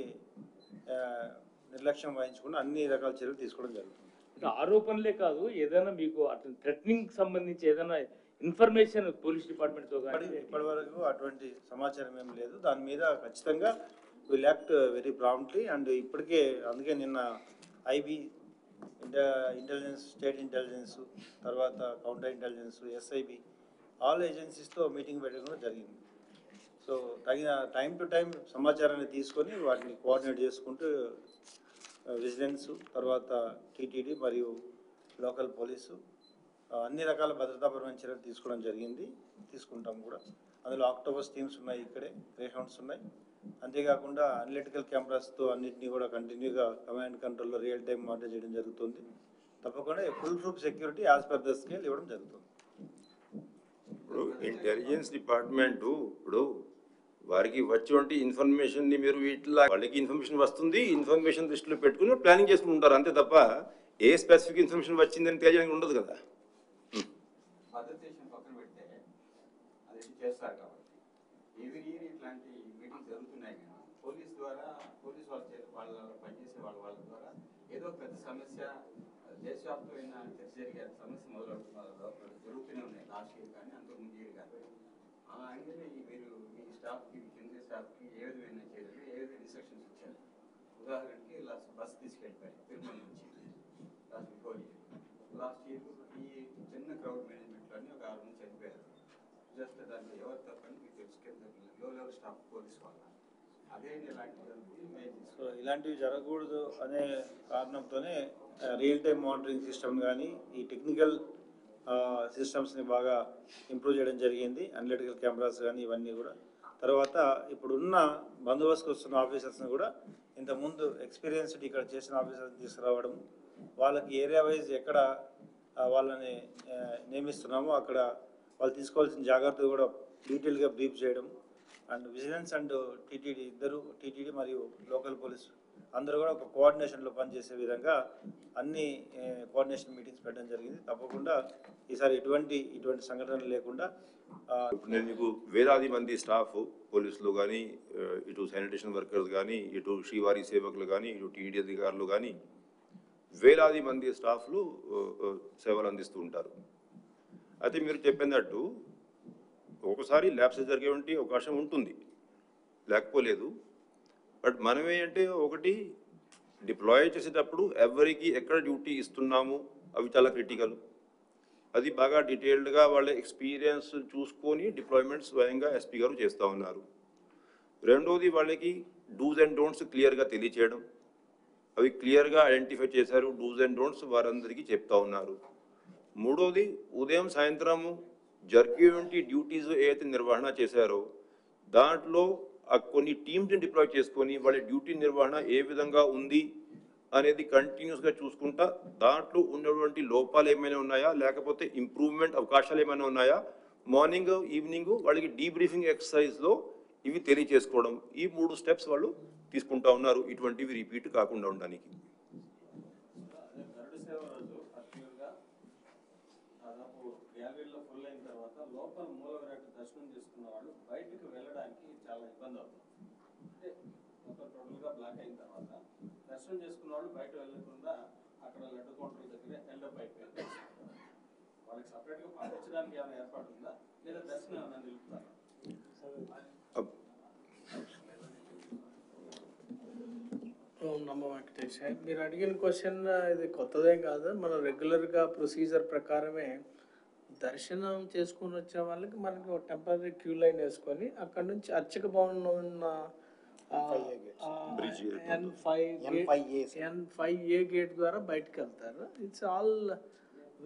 నిర్లక్ష్యం వహించకుండా అన్ని రకాల చర్యలు తీసుకోవడం జరుగుతుంది. ఆరోపణలే కాదు, ఏదైనా మీకు అతను థ్రెటనింగ్ సంబంధించి ఏదైనా ఇన్ఫర్మేషన్ పోలీస్ డిపార్ట్మెంట్తో ఇప్పటి వరకు అటువంటి సమాచారం ఏం లేదు. దాని మీద ఖచ్చితంగా will act very promptly. And ఇప్పటికే అందుకే నిన్న ఐబీ ఇంటెలిజెన్స్, స్టేట్ ఇంటెలిజెన్స్, తర్వాత కౌంటర్ ఇంటెలిజెన్స్, ఎస్ఐబి ఆల్ ఏజెన్సీస్తో మీటింగ్ పెట్టడం జరిగింది. సో తగిన టైం టు టైం సమాచారాన్ని తీసుకొని వాటిని కోఆర్డినేట్ చేసుకుంటూ విజిలెన్స్, తర్వాత టీటీడీ మరియు లోకల్ పోలీసు అన్ని రకాల భద్రతాపరమైన చర్యలు తీసుకోవడం జరిగింది, తీసుకుంటాం కూడా. అందులో ఆక్టోబస్ టీమ్స్ ఉన్నాయి, ఇక్కడే గ్రేహౌండ్స్ ఉన్నాయి. అంతేకాకుండా అనలిటికల్ కెమెరాస్తో అన్నింటినీ కూడా కంటిన్యూగా కమాండ్ కంట్రోల్లో రియల్ టైం మానిటర్ చేయడం జరుగుతుంది. తప్పకుండా full proof security as per the scale ఇవ్వడం జరుగుతుంది. ఇప్పుడు ఇంటెలిజెన్స్ డిపార్ట్మెంటు ఇప్పుడు వారికి వచ్చేటువంటి ఇన్ఫర్మేషన్ని మీరు వీటిలో వాళ్ళకి ఇన్ఫర్మేషన్ వస్తుంది, ఇన్ఫర్మేషన్ దృష్టిలో పెట్టుకుని ప్లానింగ్ చేసుకుని ఉంటారు అంతే తప్ప ఏ స్పెసిఫిక్ ఇన్ఫర్మేషన్ వచ్చిందని తెలియడానికి ఉండదు కదా. భారతదేశం పక్కన పెడితే అది చేస్తారు కాబట్టి ఎవ్రీ ఇయర్ ఇట్లాంటి మీటింగ్స్ జరుగుతున్నాయి. కానీ పోలీస్ ద్వారా వాళ్ళ పనిచేసే వాళ్ళ ద్వారా ఏదో పెద్ద సమస్య దేశవ్యాప్తమైన చర్చ జరిగే సమస్య జరుగుతూనే ఉన్నాయి. లాస్ట్ ఇయర్ కానీ అంతకుముందు ఇయర్ కానీ ఆ యాంగిల్ మీరు మీ స్టాఫ్కి, కింద స్టాఫ్కి ఏ విధమైన చర్యలు, ఏ విధమైన ఇన్స్ట్రక్షన్స్ ఇచ్చారు? ఉదాహరణకి బస్సు తీసుకెళ్ళిపోయారు తిరుమల నుంచి లాస్ట్ ఇయర్ ఈ చిన్న క్రౌడ్ మేనేజ్మెంట్లోని ఒక 6 మంది చనిపోయారు. జస్ట్ దాంట్లో ఎవరు తప్పని మీకు తెలుసుకెళ్తారు, లో లెవెల్ స్టాఫ్ పోలీస్ వాళ్ళ అదే ఇలాంటివి జరుగుతుంది. సో ఇలాంటివి జరగకూడదు అనే కారణంతోనే రియల్ టైం మానిటరింగ్ సిస్టమ్ కానీ ఈ టెక్నికల్ సిస్టమ్స్ని బాగా ఇంప్రూవ్ చేయడం జరిగింది. అనలిటికల్ కెమెరాస్ కానీ ఇవన్నీ కూడా. తర్వాత ఇప్పుడున్న బందోబస్తుకు వస్తున్న ఆఫీసర్స్ని కూడా ఇంతకుముందు ఎక్స్పీరియన్స్డ్ ఇక్కడ చేసిన ఆఫీసర్ని తీసుకురావడం, వాళ్ళకి ఏరియా వైజ్ ఎక్కడ వాళ్ళని నియమిస్తున్నామో అక్కడ వాళ్ళు తీసుకోవాల్సిన జాగ్రత్తలు కూడా డీటెయిల్గా బ్రీఫ్ చేయడం. అండ్ విజిలెన్స్ అండ్ టీటీడీ ఇద్దరు, టీటీడీ మరియు లోకల్ పోలీస్ అందరూ కూడా ఒక కోఆర్డినేషన్లో పనిచేసే విధంగా అన్ని కోఆర్డినేషన్ మీటింగ్స్ పెట్టడం జరిగింది. తప్పకుండా ఈసారి ఇటువంటి సంఘటనలు లేకుండా ఇప్పుడు నేను మీకు వేలాది మంది స్టాఫ్ పోలీసులు కానీ, ఇటు శానిటేషన్ వర్కర్స్ కానీ, ఇటు శ్రీవారి సేవకులు కానీ, ఇటు టీడీ అధికారులు కానీ వేలాది మంది స్టాఫ్లు సేవలు అందిస్తూ ఉంటారు. అయితే మీరు చెప్పినట్టు ఒకసారి ల్యాబ్స్ జరిగేటువంటి అవకాశం ఉంటుంది, లేకపోలేదు. బట్ మనమే అంటే ఒకటి డిప్లాయ్ చేసేటప్పుడు ఎవరికి ఎక్కడ డ్యూటీ ఇస్తున్నాము అవి చాలా క్రిటికల్. అది బాగా డీటెయిల్డ్గా వాళ్ళ ఎక్స్పీరియన్స్ చూసుకొని డిప్లాయ్మెంట్ స్వయంగా ఎస్పీ గారు చేస్తూ ఉన్నారు. రెండోది వాళ్ళకి డూస్ అండ్ డోంట్స్ క్లియర్గా తెలియచేయడం. అవి క్లియర్గా ఐడెంటిఫై చేశారు. డూస్ అండ్ డోంట్స్ వారందరికీ చెప్తా ఉన్నారు. మూడోది, ఉదయం సాయంత్రము జరిగేటువంటి డ్యూటీస్ ఏదైతే నిర్వహణ చేశారో దాంట్లో కొన్ని టీమ్స్ని డిప్లాయ్ చేసుకొని వాళ్ళ డ్యూటీ నిర్వహణ ఏ విధంగా ఉంది అనేది కంటిన్యూస్గా చూసుకుంటా దాంట్లో ఉన్నటువంటి లోపాలు ఏమైనా ఉన్నాయా, లేకపోతే ఇంప్రూవ్మెంట్ అవకాశాలు ఏమైనా ఉన్నాయా, మార్నింగ్ ఈవినింగ్ వాళ్ళకి డీబ్రీఫింగ్ ఎక్సర్సైజ్లో ఇవి తెలియచేసుకోవడం, ఈ 3 స్టెప్స్ వాళ్ళు తీసుకుంటా ఉన్నారు ఇటువంటివి రిపీట్ కాకుండా ఉండడానికి. గరుడ సేవ రోజు పర్టికులర్గా దాదాపు గ్యాలరీలో ఫుల్ అయిన తర్వాత లోపల మూల విరాట్ దర్శనం చేసుకున్న వాళ్ళు బయటకు వెళ్ళడానికి చాలా ఇబ్బంది అవుతుంది. అంటే మొత్తం టోటల్గా బ్లాక్ అయిన తర్వాత దర్శనం చేసుకున్న వాళ్ళు బయట వెళ్ళకుండా అక్కడ లడ్డు కౌంటర్ దగ్గర ఎండప్ అయిపోయింది. వాళ్ళకి సపరేట్గా పంపించడానికి ఏమైనా ఏర్పాటు ఉందా, లేదా దర్శనం ఏమైనా నిలుపుతారా? నమ్మ వెంకటేష్, మీరు అడిగిన క్వశ్చన్ ఇది కొత్తదేం కాదు. మనం రెగ్యులర్గా ప్రొసీజర్ ప్రకారమే దర్శనం చేసుకుని వచ్చే వాళ్ళకి మనకి ఒక టెంపరీ క్యూ లైన్ వేసుకొని అక్కడ నుంచి అర్చక భవనంలో ఉన్న N5A గేట్ ద్వారా బయటకు వెళ్తారు. It's all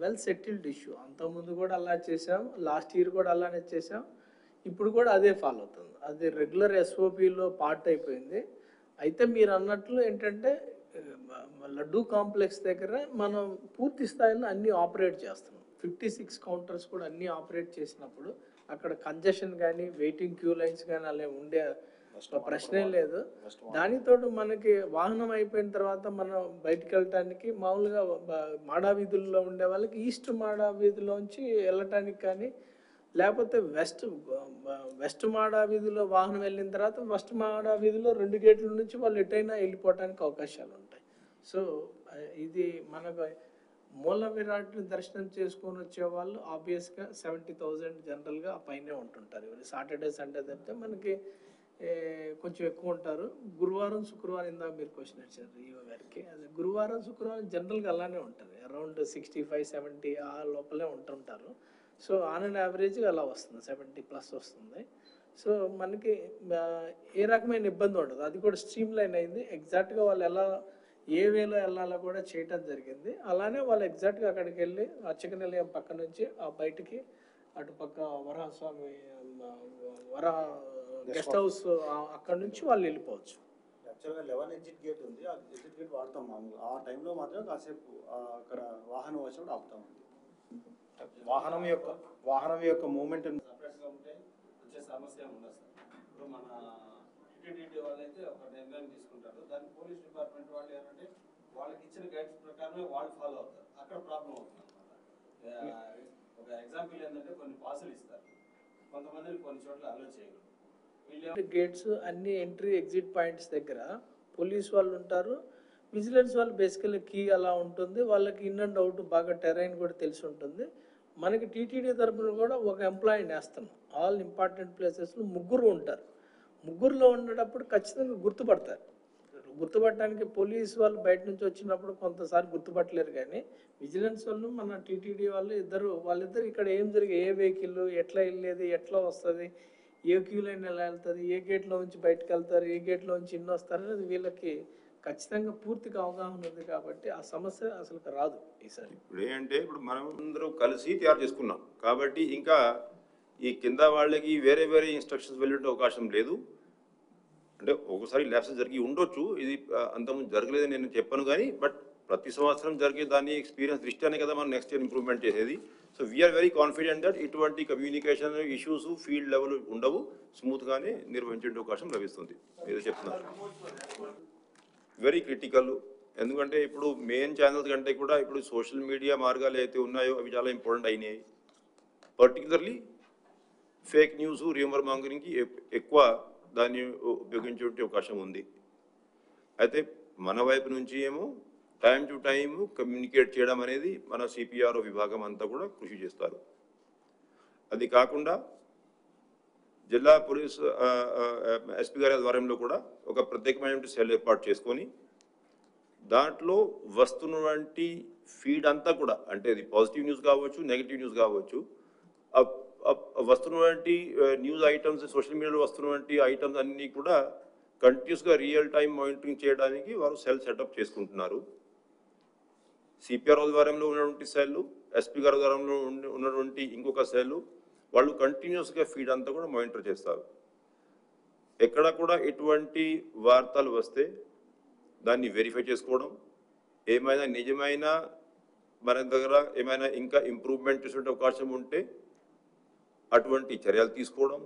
well settled issue. అంతకుముందు కూడా అలా చేసాం, లాస్ట్ ఇయర్ కూడా అలానే చేసాం, ఇప్పుడు కూడా అదే ఫాలో అవుతుంది. అది రెగ్యులర్ SOPలో పార్ట్ అయిపోయింది. అయితే మీరు అన్నట్లు ఏంటంటే లడ్డూ కాంప్లెక్స్ దగ్గర మనం పూర్తి స్థాయిలో అన్నీ ఆపరేట్ చేస్తున్నాం. 56 కౌంటర్స్ కూడా అన్నీ ఆపరేట్ చేసినప్పుడు అక్కడ కంజెషన్ కానీ వెయిటింగ్ క్యూ లైన్స్ కానీ అలా ఉండే ప్రశ్నే లేదు. దానితో మనకి వాహనం అయిపోయిన తర్వాత మనం బయటకు వెళ్ళటానికి మామూలుగా మాడా వీధుల్లో ఉండే వాళ్ళకి ఈస్ట్ మాడా వీధిలోంచి వెళ్ళటానికి కానీ, లేకపోతే వెస్ట్ మాడా వీధిలో వాహనం వెళ్ళిన తర్వాత వెస్ట్ మాడా వీధిలో 2 గేట్ల నుంచి వాళ్ళు ఎటైనా వెళ్ళిపోవడానికి అవకాశాలు ఉంటాయి. సో ఇది మనకు మూల విరాట్ని దర్శనం చేసుకొని వచ్చే వాళ్ళు ఆబ్వియస్గా 70,000 జనరల్గా ఆ పైనే ఉంటుంటారు. సాటర్డే సండే తప్పితే మనకి కొంచెం ఎక్కువ ఉంటారు. గురువారం శుక్రవారం ఇందాక మీరు క్వశ్చన్ ఇచ్చారు ఈవో గారికి, అదే గురువారం శుక్రవారం జనరల్గా అలానే ఉంటుంది. అరౌండ్ 65-70 ఆ లోపలే ఉంటుంటారు. సో ఆన్ అండ్ యావరేజ్ అలా వస్తుంది, 70+ వస్తుంది. సో మనకి ఏ రకమైన ఇబ్బంది ఉండదు. అది కూడా స్ట్రీమ్ లైన్ అయింది. ఎగ్జాక్ట్గా వాళ్ళు ఎలా ఏ వేలో వెళ్ళాలో కూడా చేయటం జరిగింది. అలానే వాళ్ళు ఎగ్జాక్ట్గా అక్కడికి వెళ్ళి అర్చక నిలయం పక్క నుంచి ఆ బయటికి అటుపక్క వరస్వామి గెస్ట్ హౌస్ అక్కడ నుంచి వాళ్ళు వెళ్ళిపోవచ్చు. యాక్చువల్గా 11 ఎగ్జిట్ గేట్ ఉంది, ఆ ఎగ్జిట్ గేట్ వాడతాం మామూలుగా. ఆ టైంలో మాత్రం కాసేపు అక్కడ వాహనం వచ్చినప్పుడు ఆపుతాం. వాహనం యొక్క మూమెంట్ సపరేట్గా ఉంటే వచ్చే సమస్య ఉండదు సార్. ఇప్పుడు మన టీటీడీ వాళ్ళు అయితే ఒక నిర్ణయం తీసుకుంటారు, దాన్ని పోలీస్ డిపార్ట్మెంట్ వాళ్ళు ఏంటంటే వాళ్ళకి ఇచ్చిన గైడ్స్ ప్రకారమే వాళ్ళు ఫాలో అవుతారు. అక్కడ ప్రాబ్లం అవుతుంది అనమాట. ఒక ఎగ్జాంపుల్ ఏంటంటే కొన్ని పాసులు ఇస్తారు, కొంతమందిని కొన్ని చోట్ల అలో చేయరు. గేట్స్ అన్ని ఎంట్రీ ఎగ్జిట్ పాయింట్స్ దగ్గర పోలీస్ వాళ్ళు ఉంటారు, విజిలెన్స్ వాళ్ళు బేసికల్లీ కీ అలా ఉంటుంది. వాళ్ళకి ఇన్ అండ్ అవుట్ బాగా టెరైన్ కూడా తెలిసి ఉంటుంది. మనకి టీటీడీ తరఫున కూడా ఒక ఎంప్లాయీని వేస్తున్నాం. ఆల్ ఇంపార్టెంట్ ప్లేసెస్లో 3 ఉంటారు. 3లో ఉండేటప్పుడు ఖచ్చితంగా గుర్తుపట్టడానికి పోలీస్ వాళ్ళు బయట నుంచి వచ్చినప్పుడు కొంతసారి గుర్తుపట్టలేరు, కానీ విజిలెన్స్ వాళ్ళు మన టీటీడీ వాళ్ళు వాళ్ళిద్దరు ఇక్కడ ఏం జరిగే, ఏ వెహికల్ ఎట్లా వెళ్ళేది, ఎట్లా వస్తుంది, ఏ క్యూ లైన్ ఎలా వెళ్తుంది, ఏ గేట్లో నుంచి బయటకు వెళ్తారు, ఏ గేట్లో నుంచి ఇన్ని వస్తారు అనేది వీళ్ళకి ఖచ్చితంగా పూర్తిగా అవగాహన ఉంది. కాబట్టి ఆ సమస్య అసలు రాదు ఈసారి. ఇప్పుడు మనం అందరూ కలిసి తయారు చేసుకున్నాం కాబట్టి ఇంకా ఈ కింద వాళ్ళకి వేరే ఇన్స్ట్రక్షన్స్ వెళ్ళే అవకాశం లేదు. అంటే ఒకసారి ల్యాప్సెస్ జరిగి ఉండొచ్చు, ఇది అంతకుముందు జరగలేదని నేను చెప్పాను, కానీ బట్ ప్రతి సంవత్సరం జరిగే దాని ఎక్స్పీరియన్స్ దృష్ట్యానే కదా మనం నెక్స్ట్ ఇయర్ ఇంప్రూవ్మెంట్ చేసేది. So we are very confident that ఇటువంటి కమ్యూనికేషన్ ఇష్యూస్ ఫీల్డ్ లెవెల్ ఉండవు, స్మూత్గానే నిర్వహించే అవకాశం లభిస్తుంది. ఏదో చెప్తున్నారు వెరీ క్రిటికల్. ఎందుకంటే ఇప్పుడు మెయిన్ ఛానల్స్ కంటే కూడా ఇప్పుడు సోషల్ మీడియా మార్గాలు అయితే ఉన్నాయో అవి చాలా ఇంపార్టెంట్ అయినాయి. పర్టికులర్లీ ఫేక్ న్యూస్, రూమర్ మాంగరింగ్కి ఎక్కువ దాన్ని ఉపయోగించే అవకాశం ఉంది. అయితే మన వైపు నుంచి ఏమో టైం టు టైం కమ్యూనికేట్ చేయడం అనేది మన CPRO విభాగం అంతా కూడా కృషి చేస్తారు. అది కాకుండా జిల్లా పోలీస్ SP గారి ఆధ్వర్యంలో కూడా ఒక ప్రత్యేకమైన సెల్ ఏర్పాటు చేసుకొని దాంట్లో వస్తున్నటువంటి ఫీడ్ అంతా కూడా, అంటే అది పాజిటివ్ న్యూస్ కావచ్చు, నెగిటివ్ న్యూస్ కావచ్చు, వస్తున్నటువంటి న్యూస్ ఐటమ్స్, సోషల్ మీడియాలో వస్తున్నటువంటి ఐటమ్స్ అన్నీ కూడా కంటిన్యూస్గా రియల్ టైం మానిటరింగ్ చేయడానికి వారు సెల్ సెటప్ చేసుకుంటున్నారు. సిపిఆర్ ఆధ్వర్యంలో ఉన్నటువంటి సెల్లు, ఎస్పీ గారి ఆధ్వర్యంలో ఉన్నటువంటి ఇంకొక సెల్లు, వాళ్ళు కంటిన్యూస్గా ఫీడ్ అంతా కూడా మానిటర్ చేస్తారు. ఎక్కడ కూడా ఎటువంటి వార్తలు వస్తే దాన్ని వెరిఫై చేసుకోవడం, ఏమైనా నిజమైన మన దగ్గర ఏమైనా ఇంకా ఇంప్రూవ్మెంట్ చేసే అవకాశం ఉంటే అటువంటి చర్యలు తీసుకోవడం,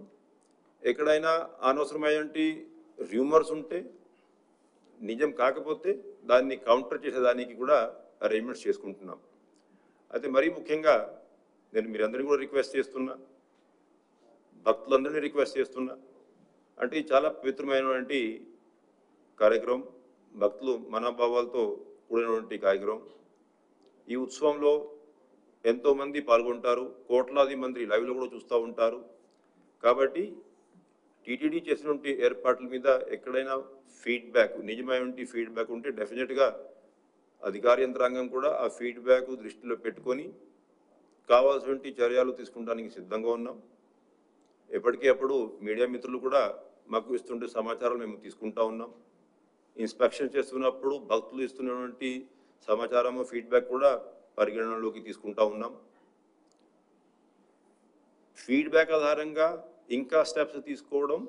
ఎక్కడైనా అనవసరమైనటువంటి రూమర్స్ ఉంటే నిజం కాకపోతే దాన్ని కౌంటర్ చేసేదానికి కూడా అరేంజ్మెంట్స్ చేసుకుంటున్నాం. అయితే మరీ ముఖ్యంగా నేను మీరందరినీ కూడా రిక్వెస్ట్ చేస్తున్నా, భక్తులందరినీ రిక్వెస్ట్ చేస్తున్నా, అంటే ఇది చాలా పవిత్రమైనటువంటి కార్యక్రమం, భక్తులు మనోభావాలతో కూడినటువంటి కార్యక్రమం. ఈ ఉత్సవంలో ఎంతోమంది పాల్గొంటారు, కోట్లాది మంది లైవ్లో కూడా చూస్తూ ఉంటారు. కాబట్టి టీటీడీ చేసినటువంటి ఏర్పాట్ల మీద ఎక్కడైనా ఫీడ్బ్యాక్, నిజమైనటువంటి ఫీడ్బ్యాక్ ఉంటే డెఫినెట్గా అధికార యంత్రాంగం కూడా ఆ ఫీడ్బ్యాక్ దృష్టిలో పెట్టుకొని కావాల్సినటువంటి చర్యలు తీసుకుంటానికి సిద్ధంగా ఉన్నాం. ఎప్పటికప్పుడు మీడియా మిత్రులు కూడా మాకు ఇస్తుంటే సమాచారం మేము తీసుకుంటా ఉన్నాం. ఇన్స్పెక్షన్ చేస్తున్నప్పుడు భక్తులు ఇస్తున్నటువంటి సమాచారం, ఫీడ్బ్యాక్ కూడా పరిగణనలోకి తీసుకుంటా ఉన్నాం. ఫీడ్బ్యాక్ ఆధారంగా ఇంకా స్టెప్స్ తీసుకోవడం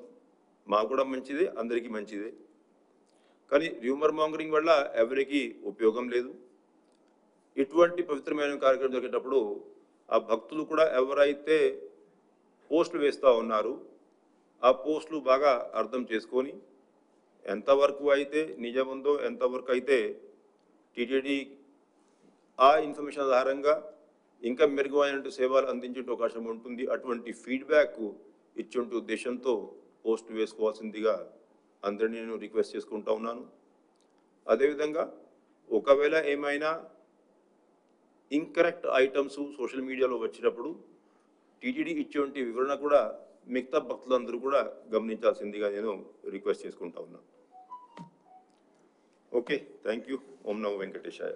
మాకు కూడా మంచిదే, అందరికీ మంచిదే. కానీ రూమర్ మాంగరింగ్ వల్ల ఎవరికి ఉపయోగం లేదు. ఇటువంటి పవిత్రమైన కార్యక్రమం జరిగేటప్పుడు ఆ భక్తులు కూడా ఎవరైతే పోస్టులు వేస్తూ ఉన్నారు ఆ పోస్టులు బాగా అర్థం చేసుకొని ఎంతవరకు అయితే నిజం ఉందో, ఎంతవరకు అయితే టీటీడీ ఆ ఇన్ఫర్మేషన్ ఆధారంగా ఇంకా మెరుగైన సేవలు అందించే అవకాశం ఉంటుంది. అటువంటి ఫీడ్బ్యాక్ ఇచ్చే ఉద్దేశంతో పోస్ట్ వేసుకోవాల్సిందిగా అందరినీ నేను రిక్వెస్ట్ చేసుకుంటా ఉన్నాను. అదేవిధంగా ఒకవేళ ఏమైనా ఇంకరెక్ట్ ఐటమ్స్ సోషల్ మీడియాలో వచ్చినప్పుడు టీటీడీ ఇచ్చేటువంటి వివరణ కూడా మిగతా భక్తులందరూ కూడా గమనించాల్సిందిగా నేను రిక్వెస్ట్ చేసుకుంటా ఉన్నాను. Okay, thank you. Om Namo Venkatesaya.